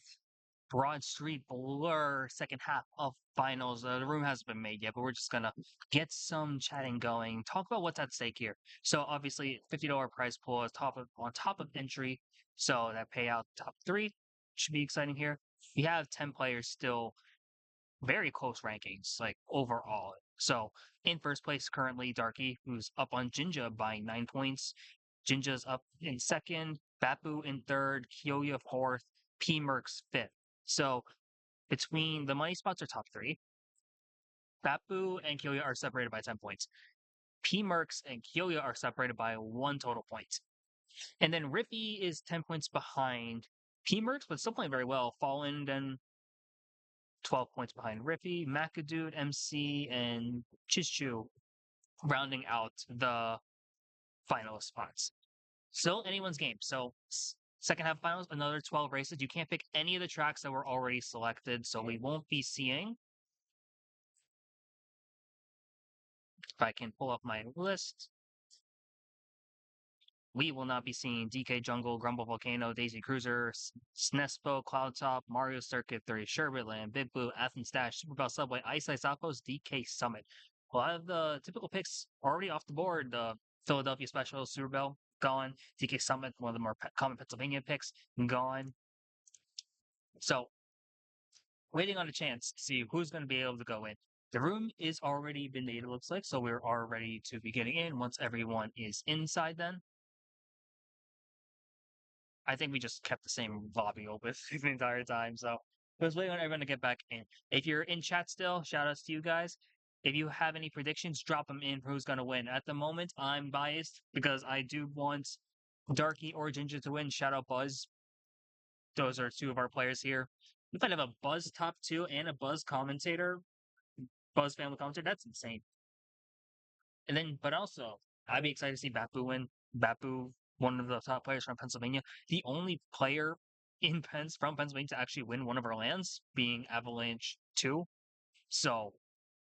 Broad Street Blur, second half of finals. The room hasn't been made yet, but we're just gonna get some chatting going. Talk about what's at stake here. So obviously, $50 prize pool is on top of entry, so that payout top three should be exciting here. We have 10 players still, very close rankings, like overall. So in first place currently, Darky, who's up on Jinja by 9 points. Jinja's up in second, Bapu in third, Kyoya fourth, P-Merks fifth. So between the money spots are top three. Bapu and Kyoya are separated by 10 points. P-Merks and Kyoya are separated by one total point. And then Riffy is 10 points behind P-Merks, but still playing very well. Fallen then 12 points behind Riffy, McAdoo, MC, and Chishu rounding out the final spots. Still anyone's game. So second half finals, another 12 races. You can't pick any of the tracks that were already selected, so we won't be seeing. If I can pull up my list, we will not be seeing DK Jungle, Grumble Volcano, Daisy Cruiser, Snespo, Cloud Top, Mario Circuit 3, Sherbet Land, Big Blue, Athens Dash, Super Bell Subway, Ice Ice Outpost, DK Summit. A lot of the typical picks already off the board. The Philadelphia Special, Super Bell, gone. DK Summit, one of the more common Pennsylvania picks, gone. So, waiting on a chance to see who's going to be able to go in. The room is already been made, it looks like, so we're all ready to be getting in once everyone is inside then. I think we just kept the same lobby open the entire time. So I was waiting on everyone to get back in. If you're in chat still, shout outs to you guys. If you have any predictions, drop them in for who's going to win. At the moment, I'm biased because I do want Darky or Ginger to win. Shout out Buzz. Those are two of our players here. If I have a Buzz top two and a Buzz commentator, Buzz family commentator, that's insane. And then, but also, I'd be excited to see Bapu win. Bapu, one of the top players from Pennsylvania, the only player in from Pennsylvania to actually win one of our lands, being Avalanche 2. So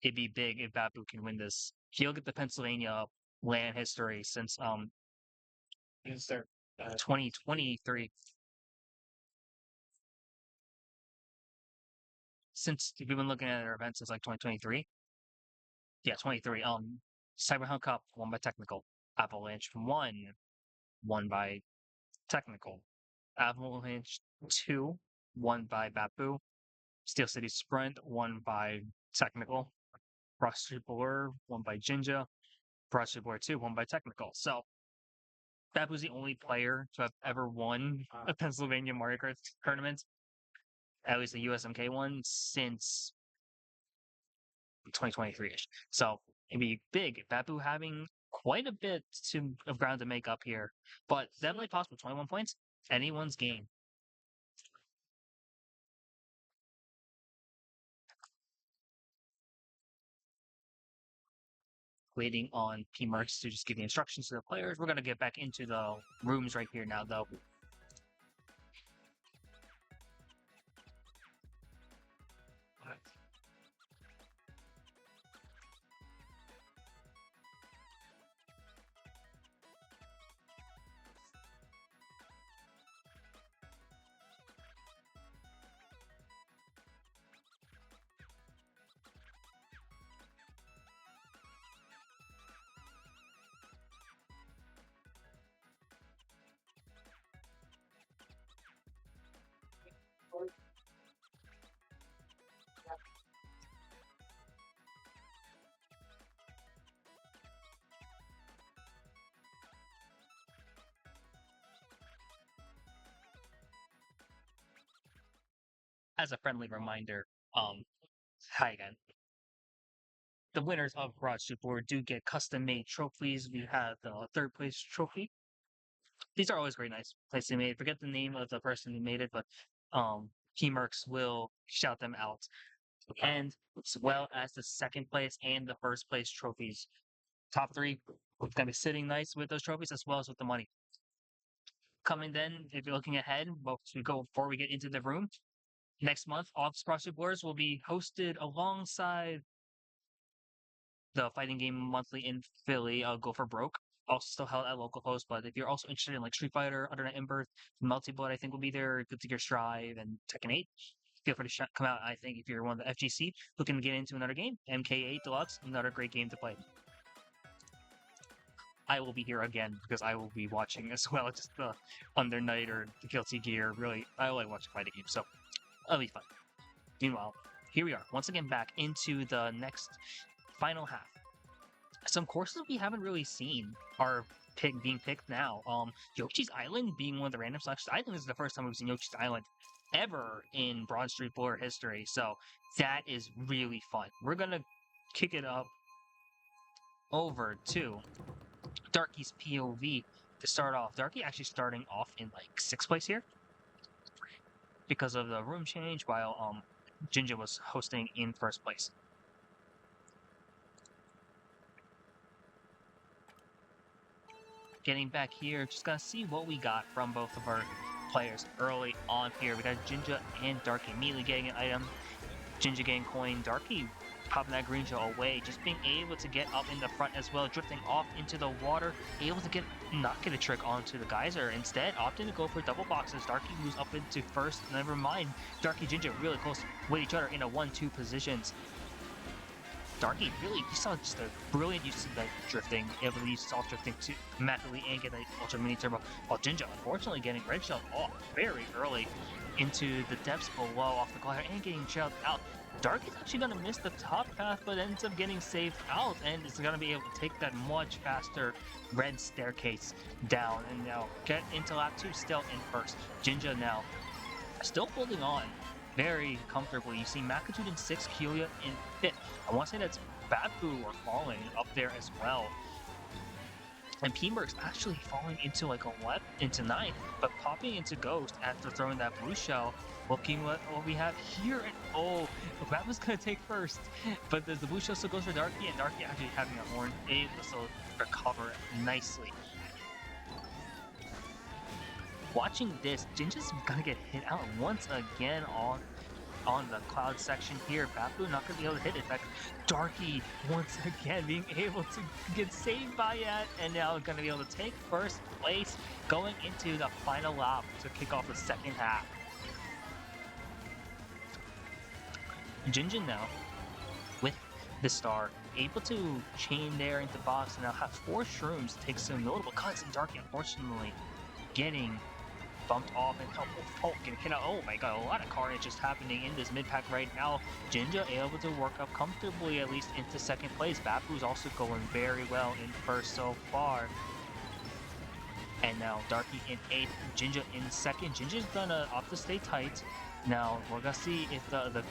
it'd be big if Bapu can win this. He'll get the Pennsylvania land history since 2023. Since we've been looking at our events since like 2023. Yeah, 23. Cyberhunt Cup won by technical. Avalanche won by technical. Avalanche 2 won by Bapu. Steel City Sprint won by technical. Broad Street Blur won by Jinja. Broad Street Blur 2 won by technical. So Bapu's the only player to have ever won a Pennsylvania Mario Kart tournament, at least the USMK one, since 2023-ish. So it'd be big. Bapu having quite a bit of ground to make up here, but definitely possible. 21 points, anyone's game. Waiting on P-Merks to just give the instructions to the players. We're going to get back into the rooms right here now, though. As a friendly reminder, hi again. The winners of Broad Street Board do get custom-made trophies. We have the third place trophy. These are always very nice places made. Forget the name of the person who made it, but P-Merks will shout them out. And as well as the second place and the first place trophies. Top three going to be sitting nice with those trophies as well as with the money. Coming then, if you're looking ahead, before we get into the room, next month, August Broad Street Wars will be hosted alongside the fighting game monthly in Philly, Go for Broke. also still held at Localhost. But if you're also interested in like Street Fighter, Under Night In-Birth, Multi-Blood, I think will be there. Good to Gear Strive and Tekken 8. Feel free to come out. I think if you're one of the FGC looking to get into another game, MK8 Deluxe, another great game to play. I will be here again because I will be watching as well. Just the Under Night or the Guilty Gear. Really, I like watching fighting games, so that'll be fun. Meanwhile, here we are once again back into the next final half. Some courses we haven't really seen are being picked now. Yoshi's Island being one of the random selections. I think this is the first time we've seen Yoshi's Island ever in Broad Street Bowler history, so that is really fun. We're gonna kick it up over to Darky's POV to start off. Darky actually starting off in like 6th place here because of the room change, while Jinja was hosting in 1st place. Getting back here, just gonna see what we got from both of our players early on here. We got Jinja and Darky immediately getting an item. Jinja getting coin, Darky popping that green shell away, just being able to get up in the front as well, drifting off into the water, able to not get a trick onto the geyser. Instead, opting to go for double boxes. Darky moves up into 1st. Never mind, Darky Jinja really close with each other in a 1-2 positions. Darky really, you saw just a brilliant use of that drifting, able to use soft drifting to massively and get that ultra mini turbo. While Jinja, unfortunately, getting red shelled off very early into the depths below off the glider and getting shelled out. Darky's actually going to miss the top path, but ends up getting saved out and is going to be able to take that much faster red staircase down and now get into lap 2, still in 1st. Jinja now still holding on very comfortably. You see Makitude in 6th, Kyoya in 5th. I want to say that's Babu or falling up there as well. And P-Merks actually falling into like into 9th, but popping into Ghost after throwing that blue shell. Looking what we have here, and oh, Babu's gonna take 1st, but the blue shell still goes for Darky, and Darky actually having a horn able to still recover nicely. Watching this, Jinja's gonna get hit out once again on the cloud section here. Babu not gonna be able to hit it. In fact, Darky once again being able to get saved by it, and now gonna be able to take 1st place going into the final lap to kick off the 2nd half. Jinja now with the star able to chain there into box and now have 4 shrooms to take some notable cuts, and Darky unfortunately getting bumped off and getting hit out. Oh my god, a lot of carnage just happening in this mid-pack right now. Jinja able to work up comfortably at least into 2nd place. Babu's also going very well in 1st so far. And now Darky in 8th, Jinja in 2nd. Jinja's gonna opt to stay tight. Now we're gonna see if the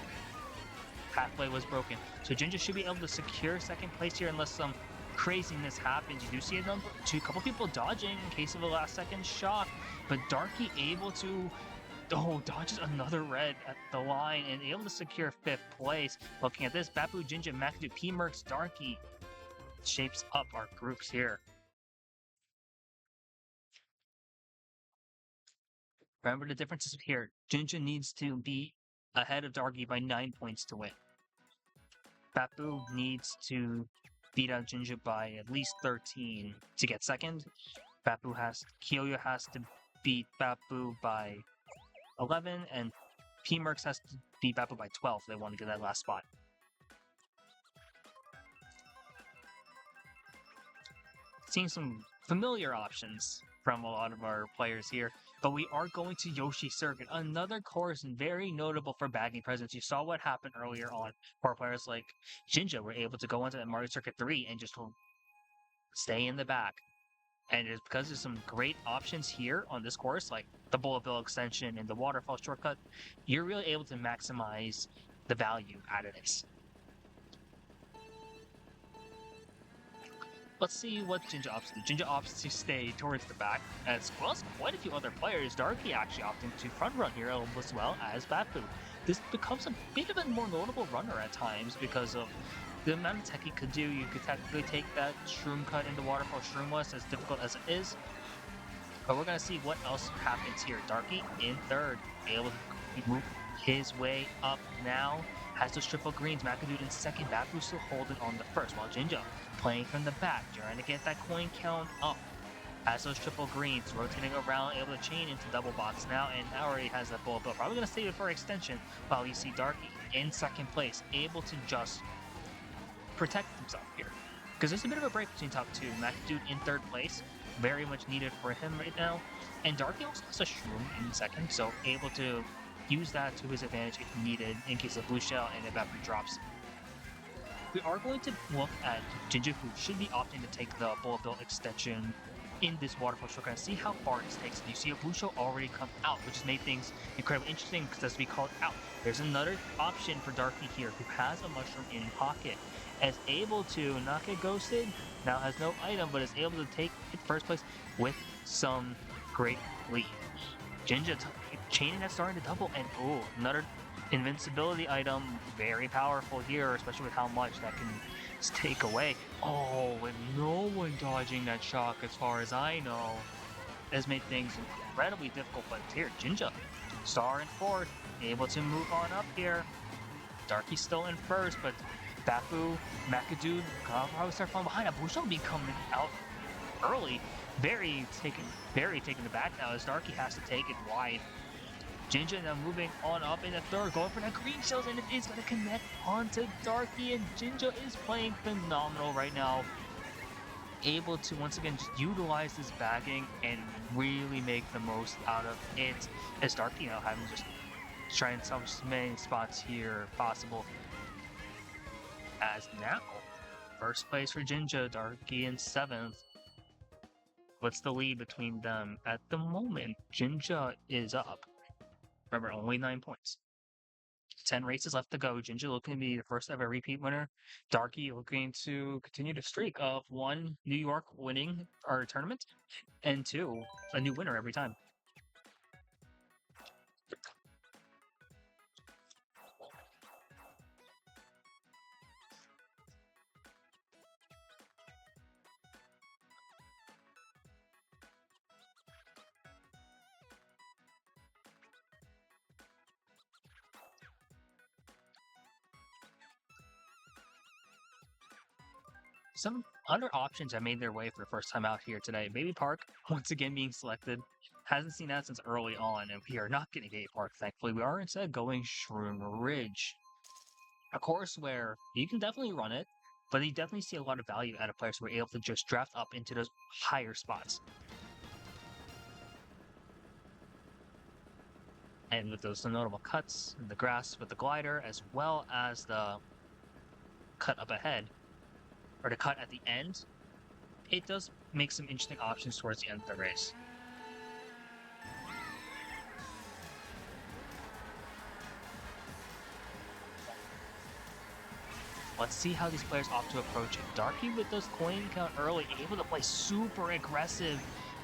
pathway was broken. So Jinja should be able to secure 2nd place here unless some craziness happens. You do see a couple people dodging in case of a last-second shot, but Darky able to dodges another red at the line and able to secure 5th place. Looking at this, Babu, Jinja, Makadu, P-Merks, Darky shapes up our groups here. Remember the differences here. Jinja needs to be ahead of Darky by 9 points to win. Babu needs to beat out Jinja by at least 13 to get 2nd. Kyoya has to beat Babu by 11, and P-Merks has to beat Babu by 12 if they want to get that last spot. Seeing some familiar options from a lot of our players here, but we are going to Yoshi Circuit, another course very notable for bagging presents. You saw what happened earlier on, where players like Jinja were able to go into Mario Circuit 3 and just stay in the back. And it's because there's some great options here on this course, like the Bullet Bill extension and the waterfall shortcut, you're really able to maximize the value out of this. Let's see what Jinja opts to do. Jinja opts to stay towards the back, as well as quite a few other players. Darky actually opting to front run here as well as Babu. This becomes a bit of a more notable runner at times because of the amount of tech he could do. You could technically take that shroom cut into waterfall shroomless, as difficult as it is. But we're going to see what else happens here. Darky in 3rd, able to move his way up now. has those triple greens. McAdoo in second, Bapu still holding on the first, while Jinja playing from the back, trying to get that coin count up. Has those triple greens, rotating around, able to chain into double box now, and now already has that bullet bill. Probably going to save it for extension, while you see Darky in second place, able to just protect himself here. Because there's a bit of a break between top two. McAdoo in third place, very much needed for him right now. And Darky also has a Shroom in second, so able to use that to his advantage if needed in case of blue shell and if Evaporate drops. We are going to look at Jinja, who should be opting to take the bullet bill extension in this water push. We're going to see how far this takes. You see a blue shell already come out, which has made things incredibly interesting because as we call it out, there's another option for Darky here who has a mushroom in pocket, is able to not get ghosted, now has no item, but is able to take it first place with some great lead. Jinja chaining that starting to double, and oh, another invincibility item, very powerful here, especially with how much that can take away. Oh, and no one dodging that shock as far as I know has made things incredibly difficult, but here, Jinja, star in fourth, able to move on up here. Darky's still in first, but Bapu, McAdoo, probably start falling behind. Blue shell be coming out early, very taken aback now as Darky has to take it wide. Jinja now moving on up in the third, going for that green shells, and it is going to connect onto Darky, and Jinja is playing phenomenal right now. Able to once again just utilize this bagging and really make the most out of it, as Darky now having just trying to salvage as many spots here possible. As now, first place for Jinja, Darky in seventh. What's the lead between them at the moment? Jinja is up. Remember, only 9 points. 10 races left to go. Jinja looking to be the first ever repeat winner. Darky looking to continue the streak of 1, New York winning our tournament, and 2, a new winner every time. Some other options have made their way for the first time out here today. Baby Park, once again being selected. Hasn't seen that since early on, and we are not getting Baby Park, thankfully. We are instead going Shroom Ridge. A course where you can definitely run it, but you definitely see a lot of value out of players who are able to just draft up into those higher spots. And with those notable cuts in the grass with the glider, as well as the cut up ahead, or the cut at the end, it does make some interesting options towards the end of the race. Let's see how these players opt to approach it. Darky with those coin count early, able to play super aggressive,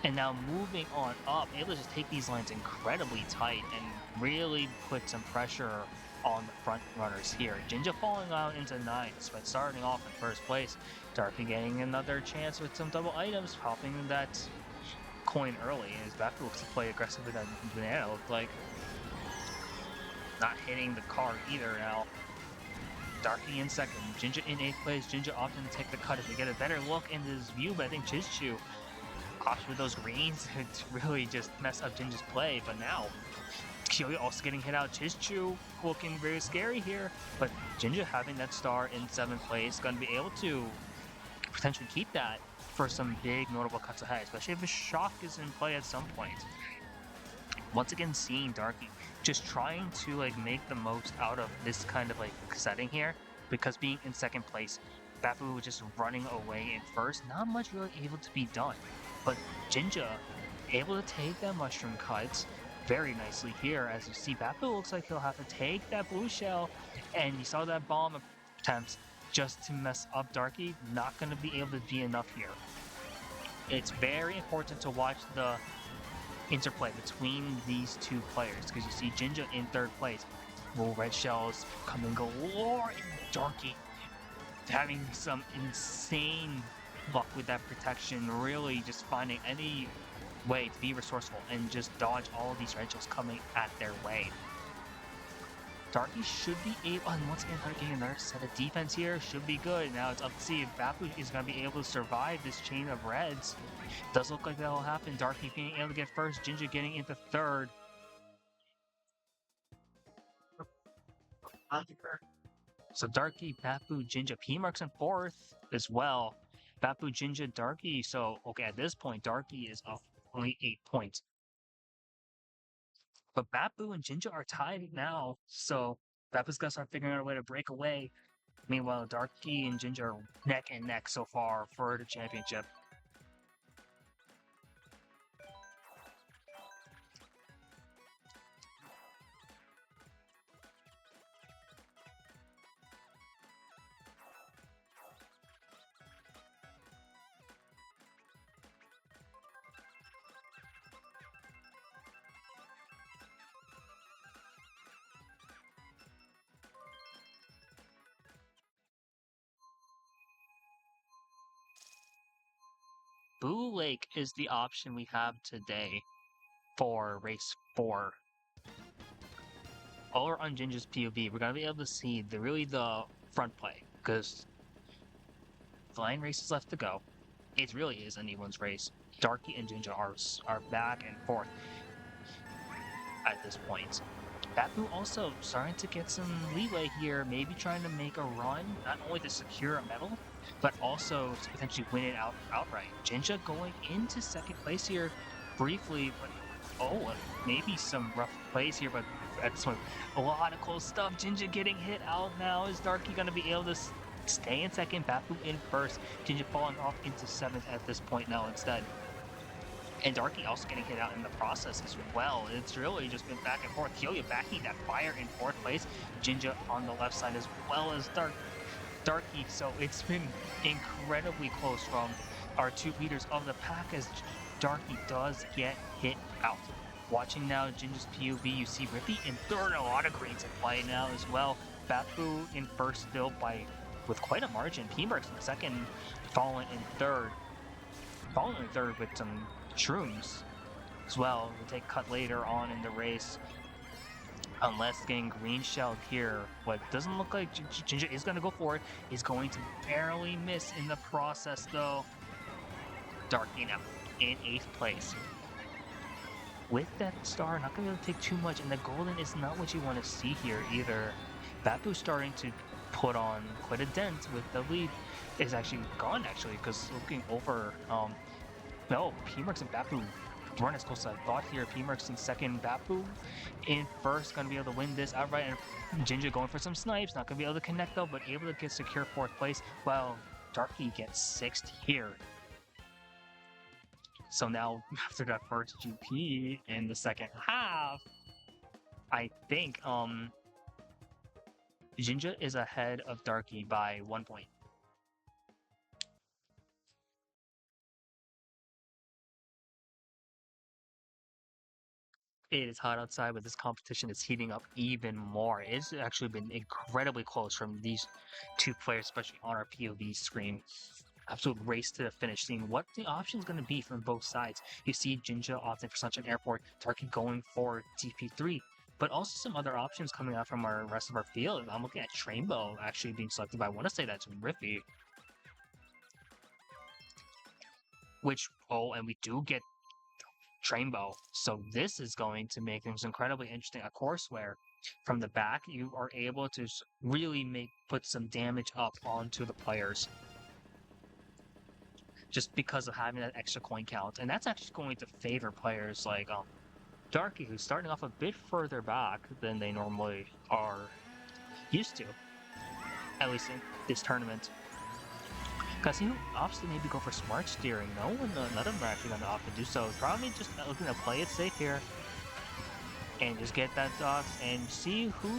and now moving on up, able to just take these lines incredibly tight and really put some pressure on the front runners here. Jinja falling out into 9th, but starting off in first place. Darky getting another chance with some double items, popping that coin early, and his back looks to play aggressive with that banana, looked like. Not hitting the card either now. Darky in second, Jinja in 8th place. Jinja opting to take the cut as we get a better look into this view, but I think Chizchu opts with those greens to really just mess up Jinja's play. But now, Kyoyo also getting hit out. Chizchu looking very scary here, but Jinja having that star in 7th place, going to be able to potentially keep that for some big notable cuts ahead, especially if a shock is in play at some point. Once again, seeing Darky just trying to make the most out of this kind of setting here, because being in 2nd place, Bapu was just running away in first, not much really able to be done. But Jinja able to take that mushroom cut very nicely here, as you see Bapu looks like he'll have to take that blue shell, and you saw that bomb attempt just to mess up Darky, not going to be able to be enough here. It's very important to watch the interplay between these two players, because you see Jinja in 3rd place, red shells coming galore, and Darky having some insane luck with that protection, really just finding any way to be resourceful and just dodge all of these red shells coming at their way. Darky should be able, and once again, getting another set of defense here should be good. Now it's up to see if Bapu is going to be able to survive this chain of reds. Does look like that'll happen. Darky being able to get first, Ginger getting into third. So Darky, Bapu, Ginger, P-Merks in fourth as well. Bapu, Ginger, Darky. So, okay, at this point, Darky is up only 8 points. But Bapu and Ginger are tied now, so Bapu's gonna start figuring out a way to break away. Meanwhile, Darky and Ginger are neck and neck so far for the championship. Boo Lake is the option we have today for race 4. Over on Ginger's POV, we're gonna be able to see the front play, because the line races left to go. It really is anyone's race. Darky and Ginger are back and forth at this point. Bapu also starting to get some leeway here, maybe trying to make a run, not only to secure a medal, but also to potentially win it outright. Ginger going into second place here briefly, but maybe some rough plays here, but at this point, a lot of cool stuff. Ginger getting hit out now. Is Darky going to be able to stay in second? Bapu in first. Ginger falling off into seventh at this point now instead. And Darky also getting hit out in the process as well. It's really just been back and forth. Kyoya backing that fire in fourth place. Ginger on the left side as well as Darky. So it's been incredibly close from our two leaders of the pack as Darky does get hit out. Watching now Ginger's POV, you see Rippy in third, a lot of greens in play now as well. Bapu in first still with quite a margin. P-Merks in second, falling in third. Falling in third with some shrooms as well. We'll take cut later on in the race. Unless getting green shelled here. What doesn't look like Ginger is going to go for it. He's going to barely miss in the process though. Darky now in 8th place. With that star, not going to be able to take too much, and the golden is not what you want to see here either. Bapu's starting to put on quite a dent with the lead. Is actually gone because looking over, no, P-Merks and Bapu weren't as close as I thought here. P-Merks in second, Bapu in first, going to be able to win this outright, and Ginger going for some snipes, not going to be able to connect though, but able to get secure 4th place, while Darky gets 6th here. So now, after that first GP in the second half, I think Ginger is ahead of Darky by 1 point. It is hot outside, but this competition is heating up even more. It's actually been incredibly close from these two players, especially on our POV screen. Absolute race to the finish, seeing what the option is going to be from both sides. You see Ginger opting for Sunshine Airport, Darky going for TP3, but also some other options coming out from our rest of our field. I'm looking at Trainbow actually being selected, but I want to say that's Riffy. And we do get Trainbow, so this is going to make things incredibly interesting. A course where from the back you are able to really put some damage up onto the players, just because of having that extra coin count, and that's actually going to favor players like Darky, who's starting off a bit further back than they normally are used to, at least in this tournament. Because he opts to maybe go for smart steering. None of them are actually going to opt to do so. Probably just looking to play it safe here and just get that dots and see who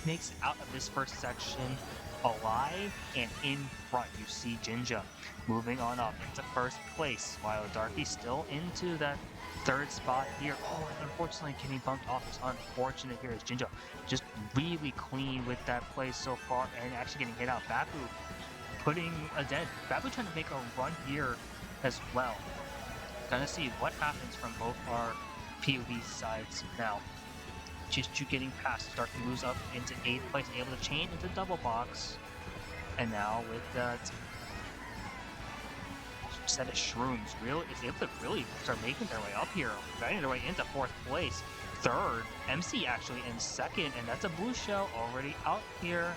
makes out of this first section alive. And in front, you see Ginger moving on up into first place, while Darky's still into that 3rd spot here. Oh, and unfortunately getting bumped off is unfortunate here as Ginger just really clean with that play so far and actually getting hit out. Bapu putting a dent. Bapu trying to make a run here as well. Gonna see what happens from both our POV sides now. Just you getting past. Darky moves up into 8th place, able to chain into double box. And now with that set of shrooms, really is able to really start making their way up here, finding their way into 4th place. 3rd, MC actually in 2nd, and that's a blue shell already out here.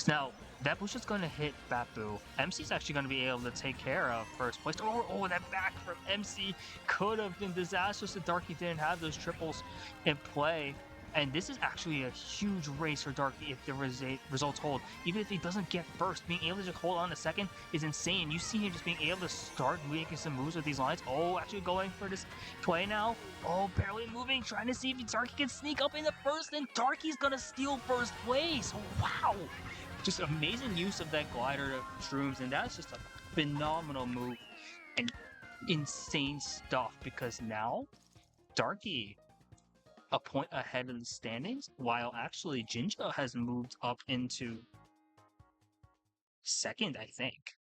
Now, that blue shell's going to hit Bapu. MC's actually going to be able to take care of 1st place. Oh, that back from MC could have been disastrous if Darky didn't have those triples in play. And this is actually a huge race for Darky if the results hold. Even if he doesn't get 1st, being able to just hold on to 2nd is insane. You see him just being able to start making some moves with these lines. Oh, actually going for this play now. Oh, barely moving, trying to see if Darky can sneak up into 1st, and Darky's going to steal 1st place. Wow! Just amazing use of that glider shrooms, and that's just a phenomenal move and insane stuff, because now Darky a point ahead in the standings, while actually Jinja has moved up into 2nd, I think.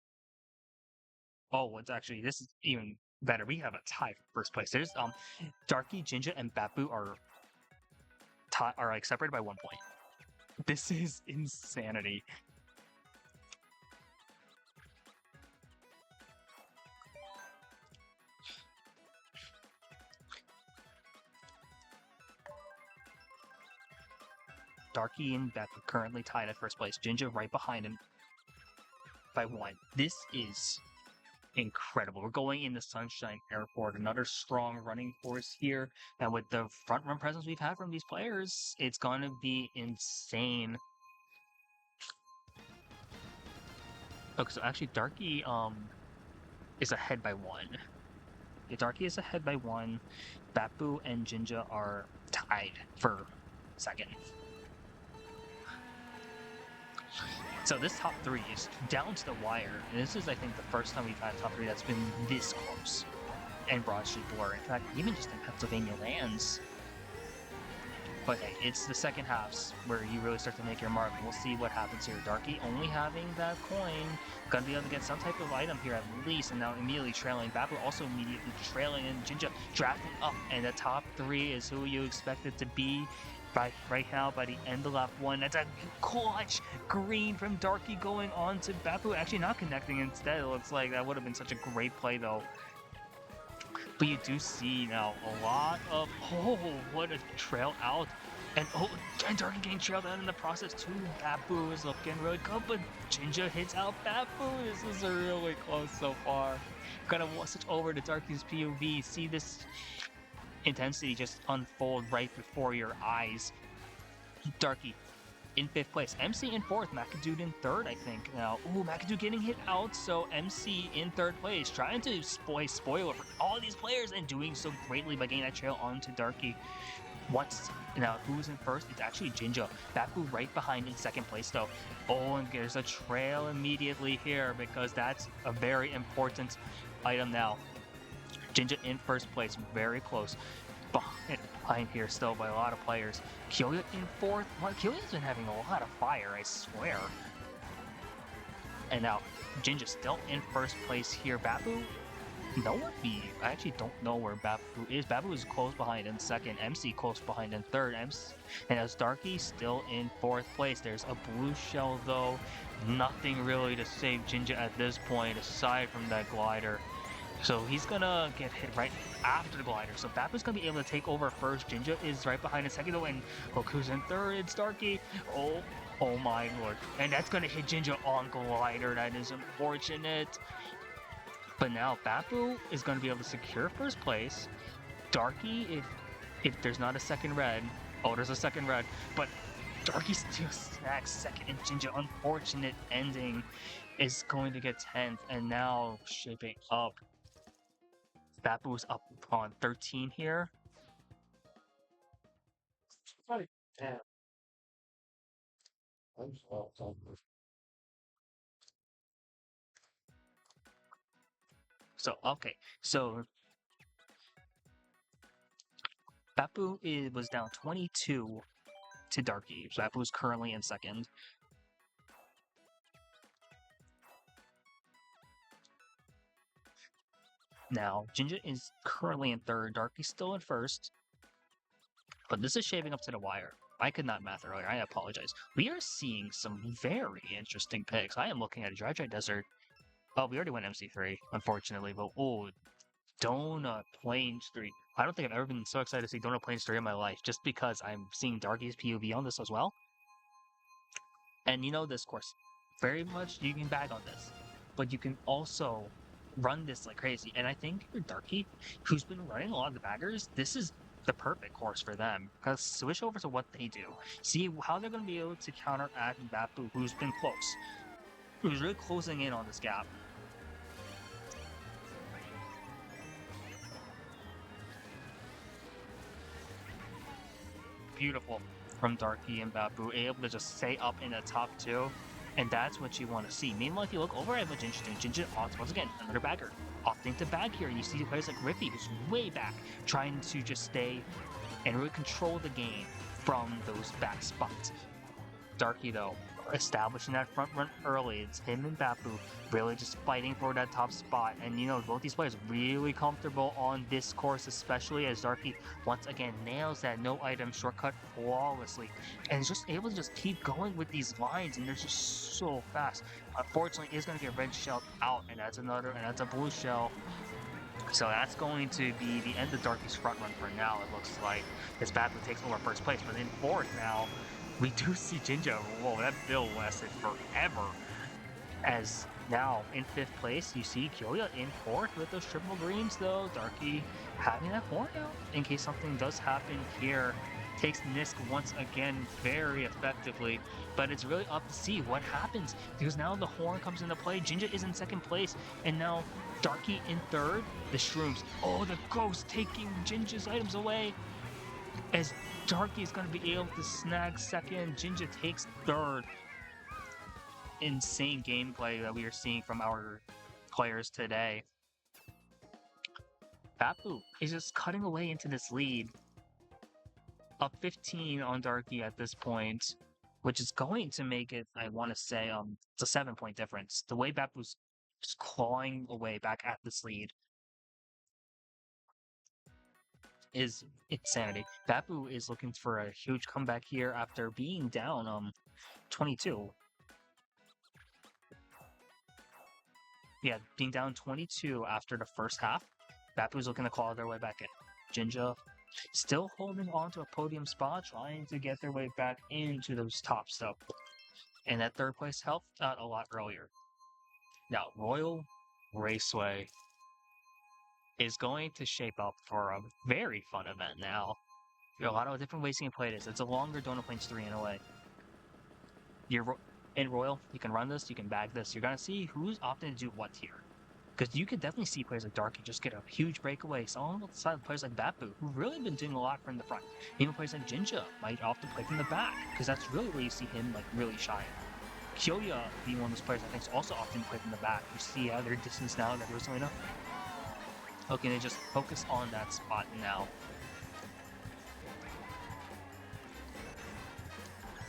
Oh, it's actually, this is even better. We have a tie for 1st place. There's Darky, Jinja, and Bapu are like separated by 1 point. This is insanity. Darky and Bapu currently tied at 1st place. Jinja right behind him by 1. This is incredible. We're going into Sunshine Airport, another strong running force here. And with the front run presence we've had from these players, it's going to be insane. Okay, so actually Darky is ahead by 1. Yeah, Darky is ahead by 1. Bapu and Jinja are tied for 2nd. So this top 3 is down to the wire, and this is, I think, the first time we've had a top 3 that's been this close in Broad Street Blur. In fact, even just in Pennsylvania lands. But hey, it's the second halves where you really start to make your mark. We'll see what happens here. Darky only having that coin, gonna be able to get some type of item here at least, and now immediately trailing. Bapu also immediately trailing, and Jinja drafting up, and the top 3 is who you expect it to be. Right now, by the end of lap 1, that's a clutch green from Darky going on to Bapu. Actually not connecting instead. It looks like that would have been such a great play though. But you do see now a lot of, oh, what a trail out. And Darky getting trailed out in the process too. Bapu is looking really good, but Jinja hits out Bapu. This is really close so far. Gonna switch over to Darky's POV. See this intensity just unfold right before your eyes. Darky in 5th place, MC in 4th, McAdoo in 3rd, I think. Now, McAdoo getting hit out, so MC in 3rd place, trying to spoiler for all these players and doing so greatly by getting that trail onto Darky. Now, who's in 1st? It's actually Jinja. Bapu right behind in 2nd place, though. Oh, and there's a trail immediately here because that's a very important item now. Jinja in 1st place, very close. Behind here still by a lot of players. Kyoya in 4th. Well, Kyoya's been having a lot of fire, I swear. And now, Jinja still in 1st place here. Bapu, I actually don't know where Bapu is. Bapu is close behind in 2nd. MC close behind in 3rd. And as Darky still in 4th place. There's a blue shell though. Nothing really to save Jinja at this point aside from that glider. So he's gonna get hit right after the glider. So Bapu's gonna be able to take over 1st. Jinja is right behind in 2nd though, and look who's in 3rd. It's Darky. Oh my lord. And that's gonna hit Jinja on glider. That is unfortunate. But now Bapu is gonna be able to secure 1st place. Darky, if there's not a 2nd red. Oh, there's a 2nd red. But Darky still snacks 2nd, and Jinja, unfortunate ending, is going to get 10th. And now shaping up. Bapu's up on 13 here. Damn. So, okay. So, Bapu was down 22 to Darky. Bapu is currently in 2nd. Now, Jinja is currently in 3rd. Darky's still in 1st. But this is shaping up to the wire. I could not math earlier. I apologize. We are seeing some very interesting picks. I am looking at a Dry Desert. Oh, we already went MC3, unfortunately. But, oh, Donut Plains 3. I don't think I've ever been so excited to see Donut Plains 3 in my life, just because I'm seeing Darky's POV on this as well. And you know this course, very much you can bag on this, but you can also run this like crazy. And I think for Darky, who's been running a lot of the baggers, this is the perfect course for them. Because switch over to what they do. See how they're going to be able to counteract Bapu, who's been close. Who's really closing in on this gap. Beautiful from Darky and Bapu, able to just stay up in the top two, and that's what you want to see. Meanwhile, if you look over at what Jinja doing, Jinja once again, another bagger, opting to bag here. You see players like Rippy, who's way back, trying to just stay and really control the game from those back spots. Darky, though, establishing that front run early. It's him and Bapu really just fighting for that top spot. And you know, both these players really comfortable on this course, especially as Darky once again nails that no item shortcut flawlessly. And is just able to just keep going with these lines, and they're just so fast. Unfortunately, is going to get red shelled out, and that's a blue shell. So that's going to be the end of Darky's front run for now, it looks like. As Bapu takes over first place, but in fourth now, we do see Jinja. Whoa, that build lasted forever. As now in fifth place, you see Kyoya in fourth with those triple greens, though. Darky having that horn out in case something does happen here. Takes Nisk once again very effectively, but it's really up to see what happens because now the horn comes into play. Jinja is in second place, and now Darky in third. The Shrooms, oh, the Ghost taking Jinja's items away. As Darky is going to be able to snag second, Jinja takes third. Insane gameplay that we are seeing from our players today. Bapu is just cutting away into this lead. Up 15 on Darky at this point, which is going to make it, I want to say, it's a 7-point difference. The way Bapu's just clawing away back at this lead is insanity. Bapu is looking for a huge comeback here after being down 22. Yeah, being down 22 after the first half. Bapu's looking to claw their way back in. Jinja still holding on to a podium spot, trying to get their way back into those tops though. And that third place helped out a lot earlier. Now, Royal Raceway is going to shape up for a very fun event now. There are a lot of different ways you can play this. It's a longer Donut Plains 3 in a way. You're in Royal, you can run this, you can bag this. You're going to see who's opting to do what here. Because you could definitely see players like Darky just get a huge breakaway. So on the side of players like Bapu, who've really been doing a lot from the front. Even players like Jinja might opt to play from the back, because that's really where you see him like really shine. Kyoya being one of those players I think is also often play from the back. You see their distance now that recently enough. Okay, they just focus on that spot now.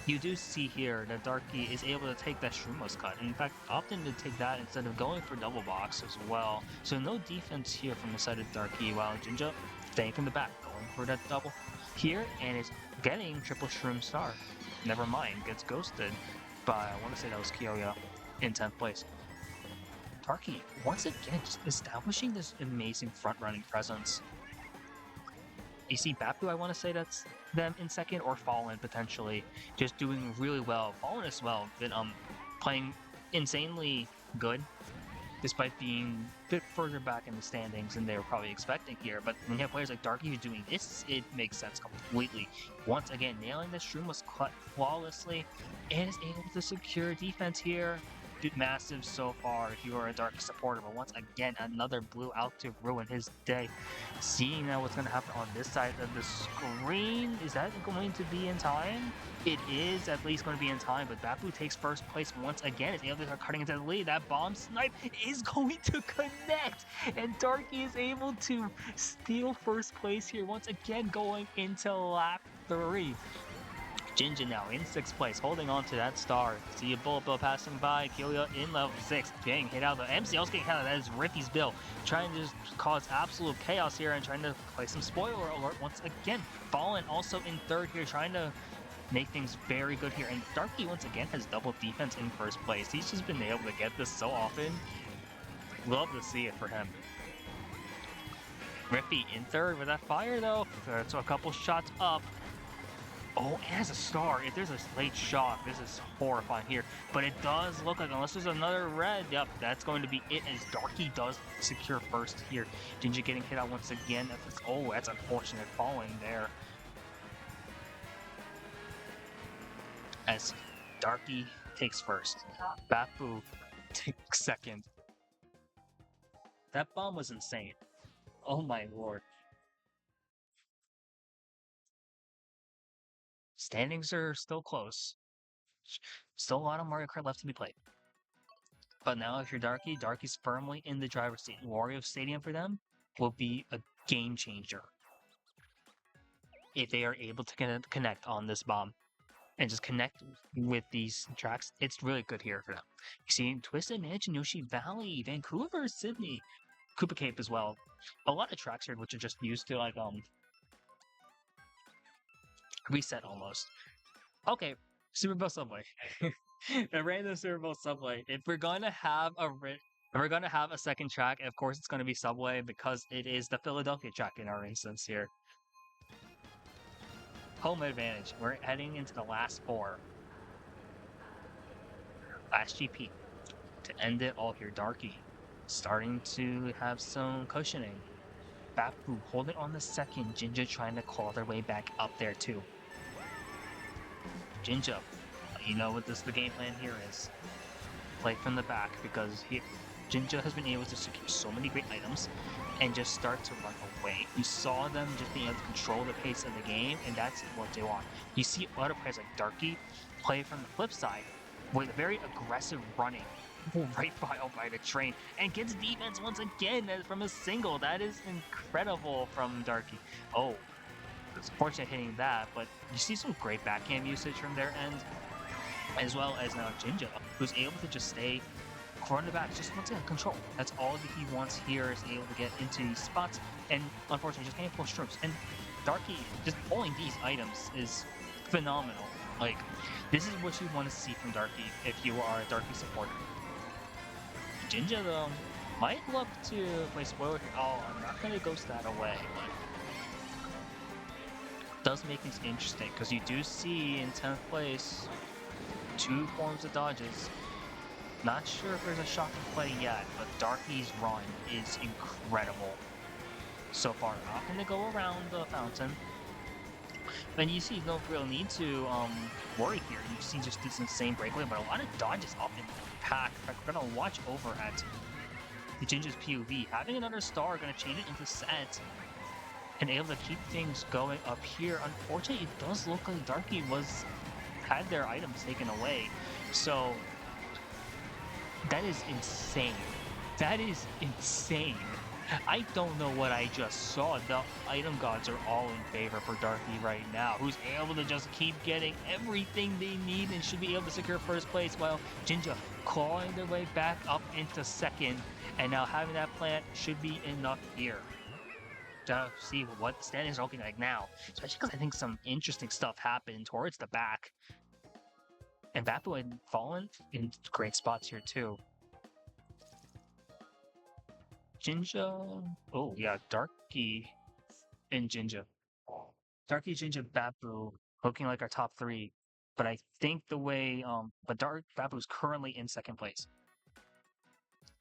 You do see here that Darky is able to take that Shroomus cut. In fact, often to take that instead of going for double box as well. So no defense here from the side of Darky, while Jinja staying from the back, going for that double here, and is getting triple Shroom star. Never mind, gets ghosted by, I want to say that was Kyoya in 10th place. Darky, once again, just establishing this amazing front-running presence. You see Bapu, I want to say that's them in second, or Fallen potentially, just doing really well. Fallen as well, been playing insanely good, despite being a bit further back in the standings than they were probably expecting here. But when you have players like Darky who's doing this, it makes sense completely. Once again, nailing the Shroom was cut flawlessly, and is able to secure defense here. Massive so far if you are a Dark supporter, but once again another blue out to ruin his day. Seeing now what's going to happen on this side of the screen, is that going to be in time? It is at least going to be in time, but Bapu takes first place once again as the others are cutting into the lead. That bomb snipe is going to connect, and Darky is able to steal first place here once again going into lap 3. Jinja now in 6th place, holding on to that star. See a bullet bill passing by. Kyoya in level 6, getting hit out of the MCL's getting hit out of that is Rippy's bill. Trying to just cause absolute chaos here and trying to play some spoiler alert once again. Fallen also in 3rd here, trying to make things very good here. And Darky once again has double defense in 1st place. He's just been able to get this so often. Love to see it for him. Rippy in 3rd with that fire though. So a couple shots up. Oh, it has a star. If there's a late shot, this is horrifying here. But it does look like, unless there's another red, yep, that's going to be it, as Darky does secure 1st here. Jinja getting hit out once again. Oh, that's unfortunate falling there. As Darky takes 1st. Bapu takes 2nd. That bomb was insane. Oh my lord. Standings are still close. Still a lot of Mario Kart left to be played. But now if you're Darky, Darky's firmly in the driver's seat. Wario Stadium for them will be a game changer if they are able to connect on this bomb and just connect with these tracks. It's really good here for them. You see Twisted Mansion, Yoshi Valley, Vancouver, Sydney, Koopa Cape as well. A lot of tracks here which are just used to like reset almost. Okay, Super Bowl Subway. A random Super Bowl Subway. If we're going to have a second track, of course it's going to be Subway because it is the Philadelphia track in our instance here. Home advantage. We're heading into the last 4. Last GP. To end it all here, Darky starting to have some cushioning. Bapu holding on the 2nd. Jinja trying to claw their way back up there too. Jinja, you know what the game plan here is. Play from the back because Jinja has been able to secure so many great items and just start to run away. You saw them just being able to control the pace of the game, and that's what they want. You see other players like Darky play from the flip side with very aggressive running right by the train and gets defense once again from a single. That is incredible from Darky. Oh, it's fortunate hitting that, but you see some great backhand usage from their end, as well as now Jinja, who's able to just stay front to back, just wants to control. That's all that he wants here, is able to get into these spots, and unfortunately just can't pull strokes. And Darky just pulling these items is phenomenal. Like, this is what you want to see from Darky if you are a Darky supporter. Jinja though might look to play spoiler here. Oh, I'm not gonna ghost that away, but does make things interesting because you do see in 10th place 2 forms of dodges. Not sure if there's a shocking play yet, but Darky's run is incredible so far. Not going to go around the fountain. And you see no real need to worry here. You see just this insane breakaway, but a lot of dodges up in the pack. In fact, we're going to watch over at the Jinja's POV. Having another star, going to change it into set and able to keep things going up here. Unfortunately, it does look like Darky had their items taken away. So that is insane. That is insane. I don't know what I just saw. The item gods are all in favor for Darky right now, who's able to just keep getting everything they need and should be able to secure 1st place, while Jinja clawing their way back up into 2nd, and now having that plant should be enough here to see what the standings are looking like now, especially because I think some interesting stuff happened towards the back. And Bapu had fallen in great spots here too. Jinja, oh yeah, Darky and Jinja. Darky, Jinja, Bapu looking like our top 3. But I think the way, but Bapu's currently in 2nd place.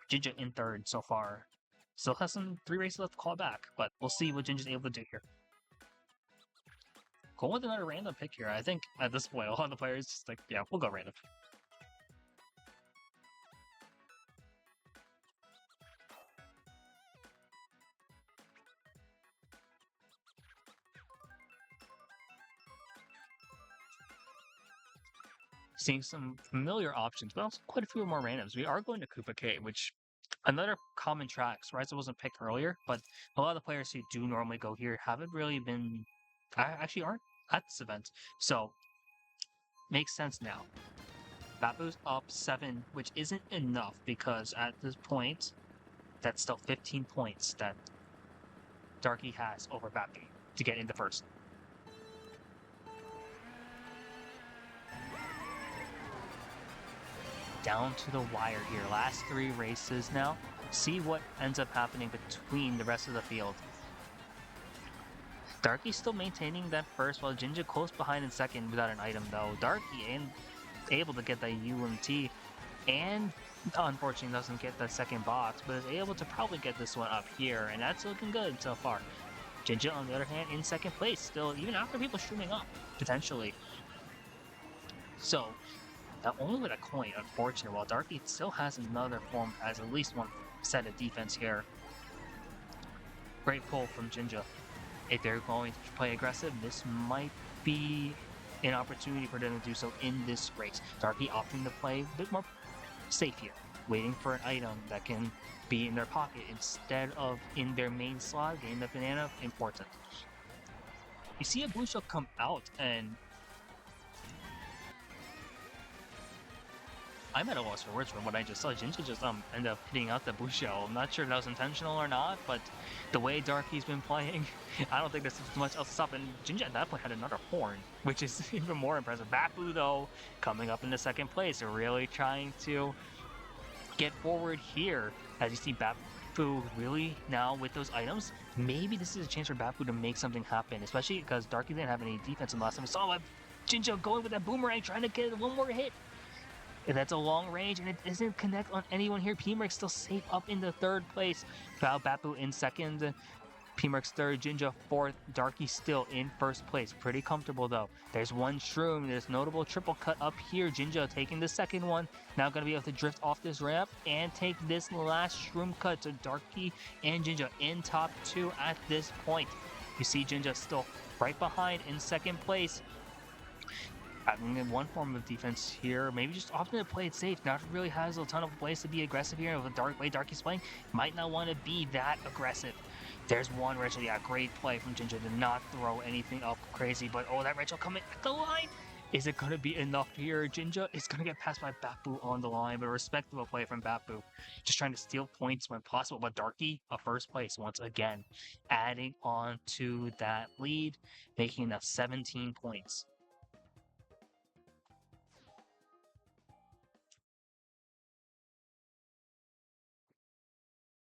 Jinja in 3rd so far. Still has some 3 races left to call back, but we'll see what Jinja's able to do here. Go with another random pick here. I think at this point, a lot of the players just like, yeah, we'll go random. Seeing some familiar options, but also quite a few more randoms. We are going to Koopa Cave, which another common track. Rise wasn't picked earlier, but a lot of the players who do normally go here haven't really been, actually aren't at this event. So makes sense now. Babu's up 7, which isn't enough because at this point, that's still 15 points that Darky has over Babu to get in the first. Down to the wire here. Last 3 races now. See what ends up happening between the rest of the field. Darky still maintaining that first, while Jinja close behind in second without an item though. Darky able to get that UMT, and unfortunately doesn't get the second box, but is able to probably get this one up here, and that's looking good so far. Jinja, on the other hand, in second place still, even after people streaming up, potentially. So, not only with a coin, unfortunate, while Darky still has another form, has at least one set of defense here. Great pull from Jinja. If they're going to play aggressive, this might be an opportunity for them to do so in this race. Darky opting to play a bit more safe here, waiting for an item that can be in their pocket instead of in their main slot. Getting the banana, important. You see a blue shell come out, and I'm at a loss for words from what I just saw. Jinja just ended up hitting out the blue shell. I'm not sure if that was intentional or not, but the way Darky's been playing, I don't think there's much else to stop. And Jinja at that point had another horn, which is even more impressive. Babu, though, coming up in the second place, really trying to get forward here. As you see Babu really now with those items, maybe this is a chance for Babu to make something happen, especially because Darky didn't have any defense in the last time we saw Jinja going with that boomerang, trying to get one more hit. And that's a long range, and it doesn't connect on anyone here. P-Merks still safe up in the third place. Babu in second. P-Merks third, Jinja fourth, Darky still in first place. Pretty comfortable though. There's one shroom, there's notable triple cut up here. Jinja taking the second one. Now gonna be able to drift off this ramp and take this last shroom cut to Darky and Jinja in top 2 at this point. You see Jinja still right behind in second place. Having one form of defense here, maybe just opting to play it safe. Not really has a ton of ways to be aggressive here. With the way Darky's playing, might not want to be that aggressive. There's one Rachel, yeah, great play from Jinja to not throw anything up crazy, but oh, that Rachel coming at the line! Is it going to be enough here? Jinja is going to get passed by Babu on the line, but a respectable play from Babu. Just trying to steal points when possible, but Darky, a first place once again, adding on to that lead, making enough 17 points.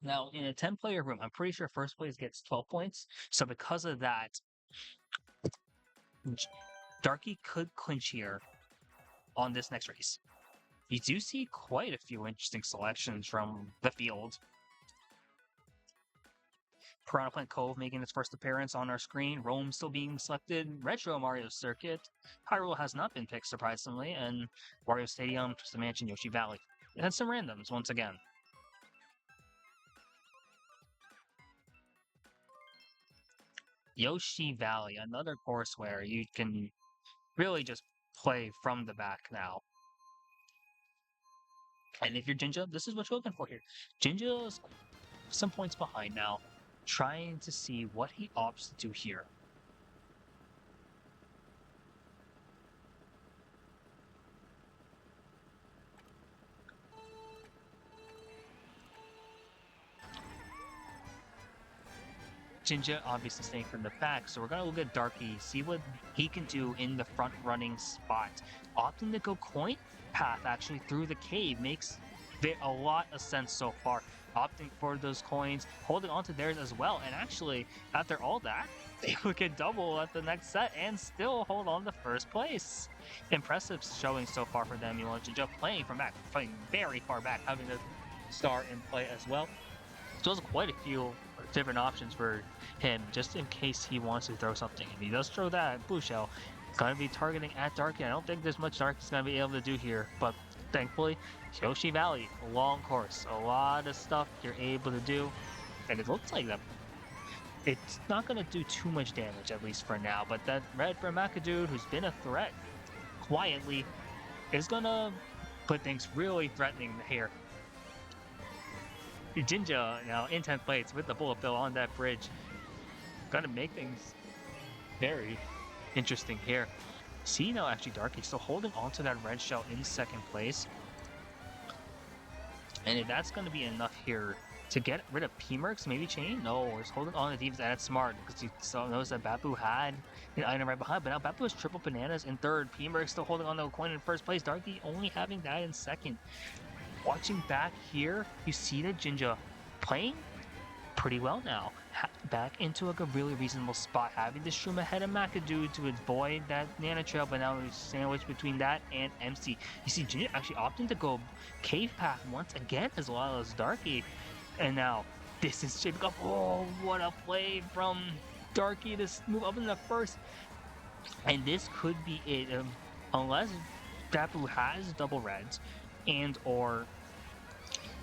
Now, in a 10-player room, I'm pretty sure first place gets 12 points. So because of that, Darky could clinch here on this next race. You do see quite a few interesting selections from the field. Piranha Plant Cove making its first appearance on our screen. Rome still being selected. Retro Mario Circuit. Hyrule has not been picked, surprisingly. And Wario Stadium, Twisted Mansion, Yoshi Valley. And some randoms once again. Yoshi Valley, another course where you can really just play from the back now. And if you're Jinja, this is what you're looking for here. Jinja's some points behind now, trying to see what he opts to do here. Jinja obviously staying from the back, so we're going to look at Darky, see what he can do in the front running spot. Opting to go coin path actually through the cave makes a lot of sense so far. Opting for those coins, holding on to theirs as well, and actually, after all that, they would get double at the next set and still hold on to first place. Impressive showing so far for them. You know, Jinja playing from back, playing very far back, having to start and play as well. So there's quite a few different options for him, just in case he wants to throw something. If he does throw that blue shell, it's going to be targeting at Darky. I don't think there's much Darky's going to be able to do here, but thankfully, Yoshi Valley, a long course, a lot of stuff you're able to do, and it looks like that it's not going to do too much damage, at least for now, but that red for Macadude, who's been a threat quietly, is going to put things really threatening here. Jinja now in 10th place with the bullet bill on that bridge. Gonna make things very interesting here. See now, actually, Darky still holding on to that red shell in second place. And if that's going to be enough here to get rid of P-Merks, maybe Chain? No, he's holding on to defense, and that's smart because he saw knows that Bapu had an item right behind. But now Bapu has triple bananas in third. P-Merks still holding on to a coin in first place. Darky only having that in second. Watching back here, you see that Jinja playing pretty well now. Back into like a really reasonable spot, having the Shroom ahead of McAdoo to avoid that Nana Trail, but now he's sandwiched between that and MC. You see Jinja actually opting to go Cave Path once again, as well as Darky. And now this is shaping up. Oh, what a play from Darky to move up in the first. And this could be it, unless Dapu has double reds and or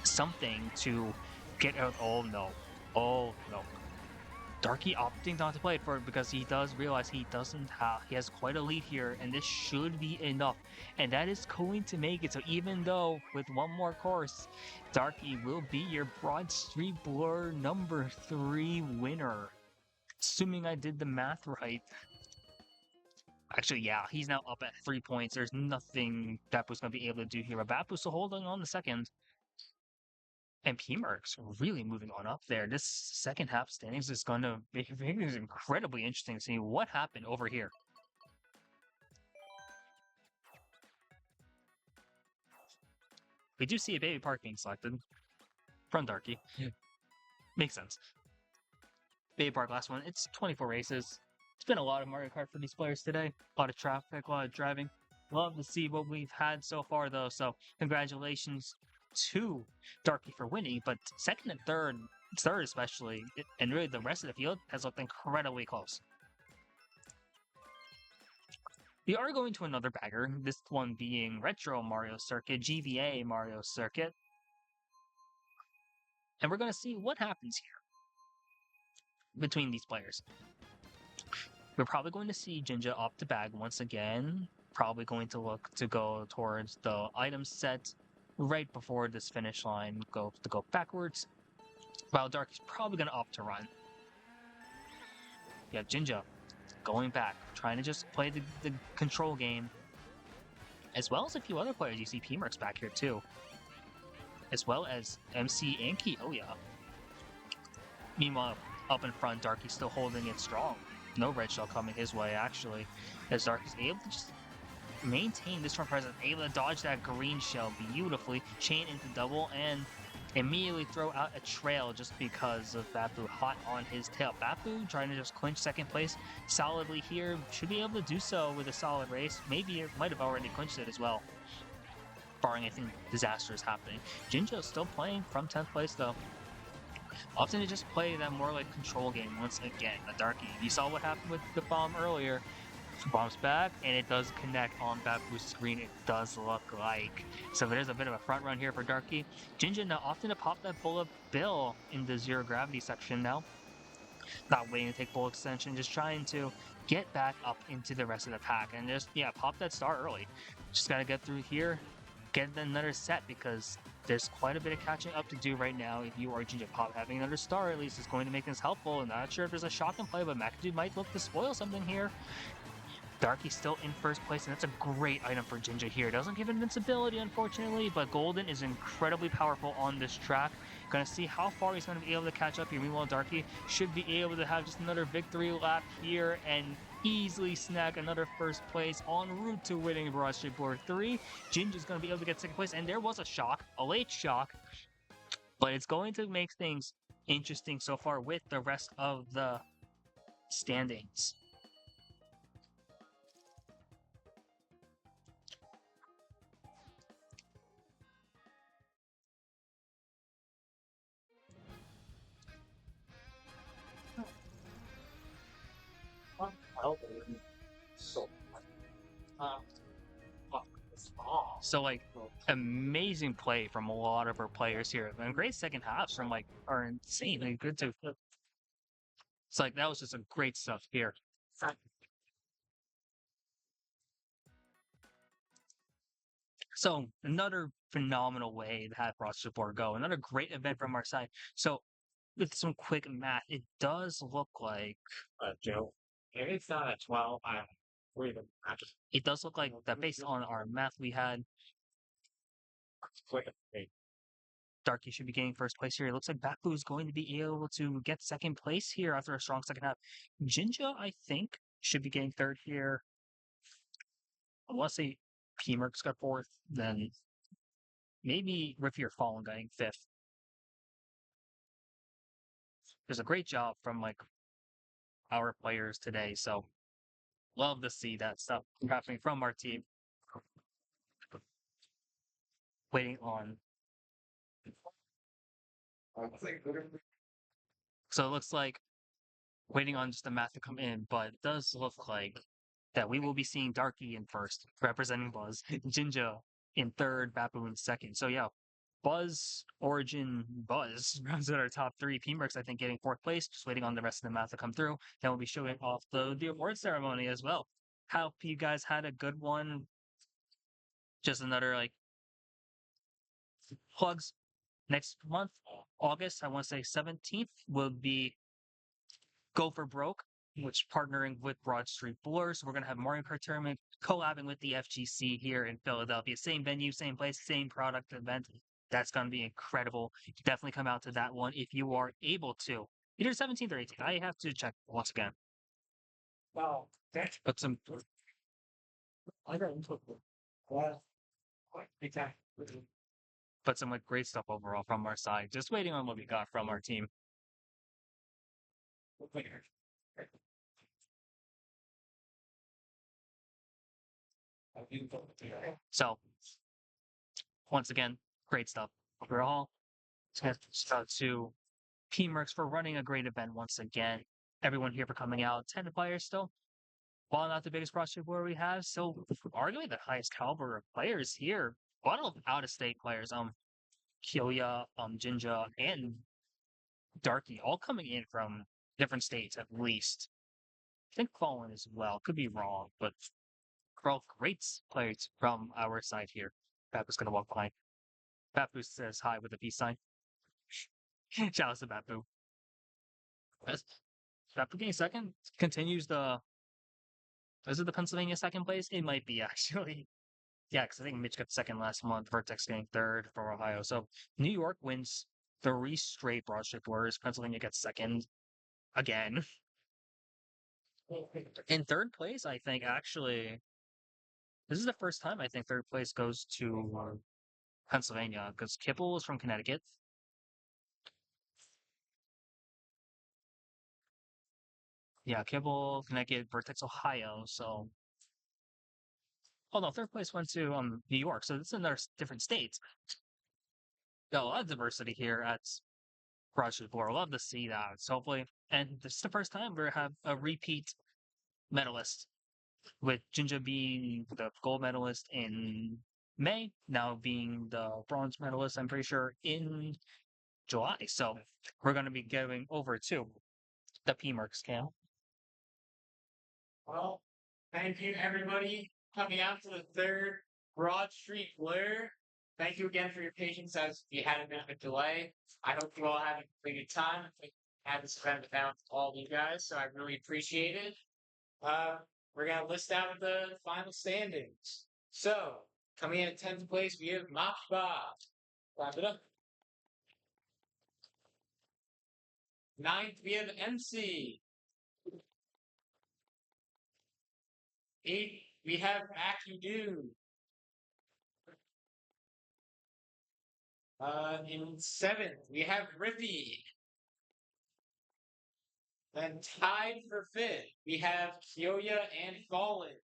something to get out. Oh no. Oh no. Darky opting not to play it for it because he does realize he has quite a lead here, and this should be enough. And that is going to make it. So even though with one more course, Darky will be your Broad Street Blur number 3 winner. Assuming I did the math right. Actually, yeah, he's now up at 3 points. There's nothing Bapu's going to be able to do here. But Bapu's still holding on the second. And P-Merks really moving on up there. This second half standings is going to be incredibly interesting to see what happened over here. We do see a Baby Park being selected from Darky. Makes sense. Baby Park, last one. It's 24 races. It's been a lot of Mario Kart for these players today. A lot of traffic, a lot of driving. Love to see what we've had so far, though. So congratulations to Darky for winning, but second and third especially, and really the rest of the field has looked incredibly close. We are going to another bagger, this one being Retro Mario Circuit, GBA Mario Circuit. And we're going to see what happens here between these players. We're probably going to see Jinja opt to bag once again. Probably going to look to go towards the item set right before this finish line, go backwards. While Dark is probably going to opt to run. Yeah, Jinja going back, trying to just play the control game. As well as a few other players. You see P-Merks back here too. As well as MC and Kiyoya. Meanwhile, up in front, Darky's still holding it strong. No red shell coming his way, actually. As Darky's able to just maintain this front presence, able to dodge that green shell beautifully, chain into double, and immediately throw out a trail just because of Bapu hot on his tail. Bapu trying to just clinch second place solidly here. Should be able to do so with a solid race. Maybe it might have already clinched it as well, barring anything disastrous happening. Jinjo still playing from 10th place though. Often to just play that more like control game once again. The Darky. You saw what happened with the bomb earlier. Bombs back, and it does connect on Bapu's screen, it does look like. So there's a bit of a front run here for Darky. Jinja now often to pop that bullet bill in the zero gravity section now. Not waiting to take bullet extension, just trying to get back up into the rest of the pack and just, yeah, pop that star early. Just gotta get through here, get another set because there's quite a bit of catching up to do right now. If you are Jinja Pop, having another star at least is going to make this helpful. I'm not sure if there's a shot in play, but McAdoo might look to spoil something here. Darky's still in first place, and that's a great item for Jinja here. Doesn't give invincibility, unfortunately, but Golden is incredibly powerful on this track. Gonna see how far he's gonna be able to catch up here. Meanwhile, Darky should be able to have just another victory lap here and easily snag another first place en route to winning Broad Street Blur 3. Jinja's gonna be able to get second place, and there was a shock, a late shock, but it's going to make things interesting so far with the rest of the standings. So like amazing play from a lot of our players here, and great second halves from like are insanely good too. It's like that was just a great stuff here. So another phenomenal way to have Broad Street Blur go. Another great event from our side. So with some quick math, it does look like Joe, if it's not at 12, It does look like that based on our math we had, Darky should be getting first place here. It looks like Baku is going to be able to get second place here after a strong second half. Jinja, I think, should be getting third here. I want to say P-Merks got fourth, then maybe Riffier Fallen getting fifth. There's a great job from like our players today, so love to see that stuff happening from our team. Waiting on. So it looks like waiting on just the math to come in, but it does look like that we will be seeing Darky in first, representing Buzz, Jinja in third, Bapu in second. So yeah, Buzz, Origin, Buzz runs at our top three. P-Merks, I think, getting fourth place, just waiting on the rest of the math to come through. Then we'll be showing off the award ceremony as well. Hope you guys had a good one. Just another like plugs. Next month, August, I want to say 17th, will be Go for Broke, which partnering with Broad Street Blur. So we're going to have Mario Kart Tournament collabing with the FGC here in Philadelphia. Same venue, same place, same product event. That's going to be incredible. Definitely come out to that one if you are able to. Either 17th or 18th. I have to check once again. Wow, that's But some I got input. Wow. Exactly. like great stuff overall from our side. Just waiting on what we got from our team. So once again, great stuff overall. Shout out to P-Merks for running a great event once again. Everyone here for coming out. 10 players still. While not the biggest roster where we have, still arguably the highest caliber of players here. A lot of out-of-state players. Kyoya, Jinja, and Darky all coming in from different states at least. I think Fallen as well. Could be wrong, but all great players from our side here. Bapu's gonna walk behind. Bapu says hi with a peace sign. Shout out to Bapu. Bapu getting second continues the. Is it the Pennsylvania second place? It might be actually. Yeah, because I think Mitch got second last month. Vertex getting third for Ohio. So New York wins 3 straight Broad Street Blurs. Pennsylvania gets second again. In third place, I think actually, this is the first time I think third place goes to Pennsylvania because Kibble is from Connecticut. Yeah, Kibble, Connecticut, Vertex, Ohio. So, oh no, third place went to New York. So it's in their different states. Got a lot of diversity here at Broad Street Blur. Love to see that. So hopefully, and this is the first time we have a repeat medalist, with Jinja being the gold medalist in May, now being the bronze medalist, I'm pretty sure, in July. So we're going to be going over to the P-Merks camp. Well, thank you everybody coming out to the third Broad Street Blur. Thank you again for your patience as we had a bit of a delay. I hope you all had a really good time. We had this event without all of you guys, so I really appreciate it. We're gonna list out the final standings. So, coming in at 10th place, we have Machba. Clap it up. 9th, we have MC. 8th, we have Akudu. In 7th, we have Rippy. Then tied for 5th, we have Kyoya and Fallen.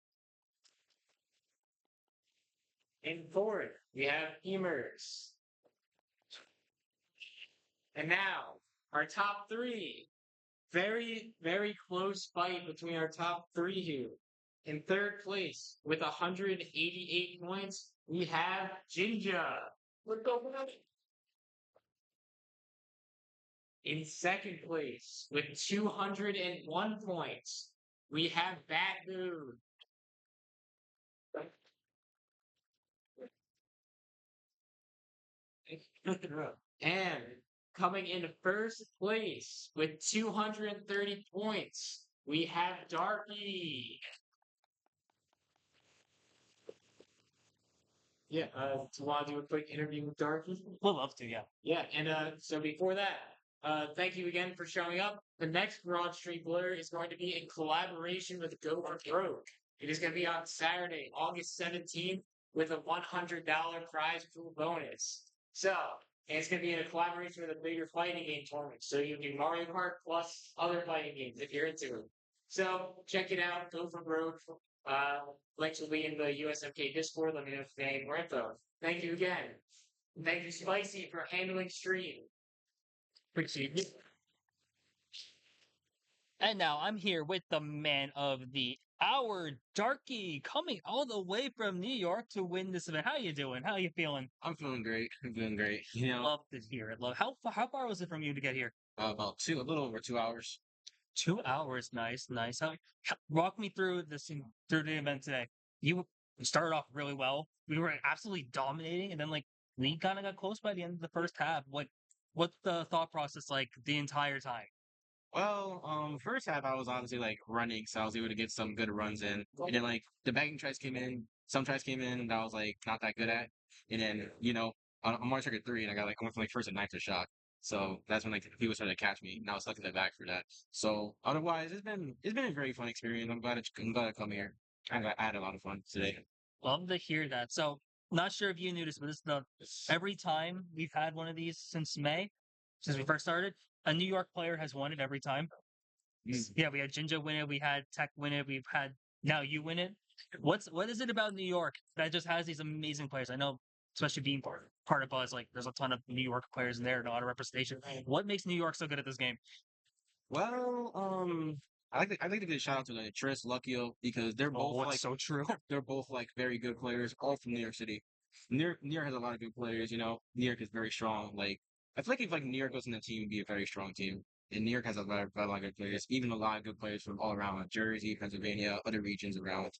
In 4th, we have P-Merks. And now, our top 3. Very, very close fight between our top 3 here. In 3rd place, with 188 points, we have Jinja. Let's go, buddy. In 2nd place, with 201 points, we have Batu. And coming in 1st place with 230 points, we have Darky. Yeah, do you want to do a quick interview with Darky? We'll love to, yeah. Yeah, and so before that, thank you again for showing up. The next Broad Street Blur is going to be in collaboration with Go for Broke. It is going to be on Saturday, August 17th, with a $100 prize pool bonus. So, and it's going to be in a collaboration with a bigger fighting game tournament. So you can do Mario Kart plus other fighting games if you're into it. So check it out. Go for Broke. Uh, Links will be in the USMK Discord. Let me know if you need more info. Thank you again. Thank you, Spicy, for handling stream. Appreciate it. And now I'm here with the man of the hour, Darky, coming all the way from New York to win this event. How you doing? How you feeling? I'm feeling great. I'm doing great. Love to hear it. Love. How far was it from you to get here? About a little over 2 hours. 2 hours. Nice, nice. Walk me through through the event today. You started off really well. We were absolutely dominating, and then like we kind of got close by the end of the first half. What's the thought process like the entire time? Well, first half I was obviously like running, so I was able to get some good runs in. And then like the bagging tries came in, some tries came in that I was like not that good at. And then, I'm on target three and I went from like first and ninth to shot. So that's when like people started to catch me and I was stuck in the back for that. So otherwise it's been a very fun experience. I'm glad to come here. I had a lot of fun today. Love to hear that. So, not sure if you knew this, but this is the every time we've had one of these since May, since we first started, a New York player has won it every time. Yeah, we had Jinja win it, we had Tech win it, we've had now you win it. What is it about New York that just has these amazing players? I know, especially being part of Buzz, like there's a ton of New York players in there and a lot of representation. What makes New York so good at this game? Well, I'd like to give a shout out to like Tris, Luckio, because Oh, it's so true. they're both like very good players, all from New York City. New York has a lot of good players, New York is very strong. Like I feel like if like New York goes in the team, it'd be a very strong team. And New York has a lot of good players, even a lot of good players from all around like Jersey, Pennsylvania, other regions around.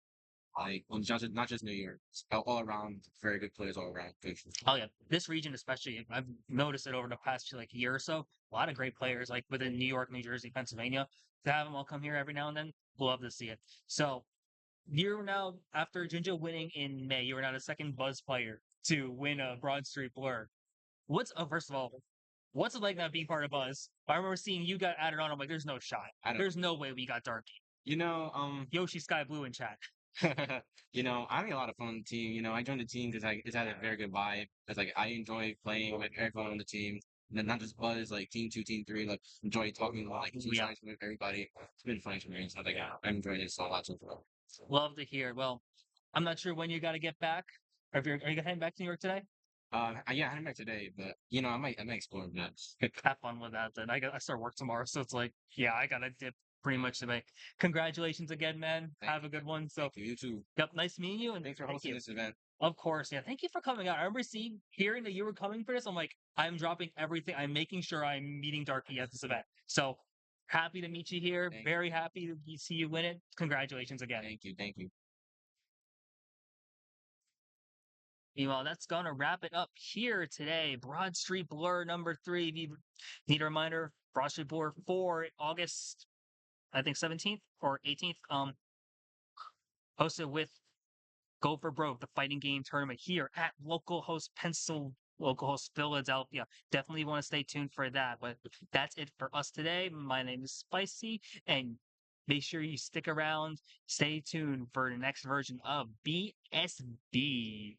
Like not just New York, all around, very good players all around. Good. Oh yeah, this region especially, I've noticed it over the past like year or so. A lot of great players like within New York, New Jersey, Pennsylvania. To have them all come here every now and then, love to see it. So you're now after Jinja winning in May, you are now the second Buzz player to win a Broad Street Blur. What's first of all, what's it like not being part of Buzz? I remember seeing you got added on. I'm like, there's no shot. I don't, There's no way we got Darky. you know, Yoshi Sky Blue in chat. I had a lot of fun on the team. I joined the team because it's had a very good vibe. It's like I enjoy playing with everyone on the team. And then not just Buzz, like team two, team three, like enjoy talking like team Yeah. sides with everybody. It's been a fun experience. I think I'm enjoying it so lot so far. Love to hear. Well, I'm not sure when you got to get back. Or if are you heading back to New York today? Yeah, I'm back today, but I might explore that. Have fun with that. Then I start work tomorrow, so it's like, yeah, I gotta dip pretty much today. Congratulations again, man. Have a good one. So, Thank you. You too. yep, nice meeting you, and Thanks for thank hosting you. this event. Of course, yeah. Thank you for coming out. I remember hearing that you were coming for this. I'm like, I'm dropping everything. I'm making sure I'm meeting Darky at this event. So happy to meet you here. Thank Very happy to see you win it. Congratulations again. Thank you. Thank you. Meanwhile, that's gonna wrap it up here today. Broad Street Blur number 3. If you need a reminder, Broad Street Blur 4, August, I think 17th or 18th. Hosted with Go for Broke, the fighting game tournament here at Localhost Philadelphia. Definitely want to stay tuned for that. But that's it for us today. My name is Spicy, and make sure you stick around. Stay tuned for the next version of BSB.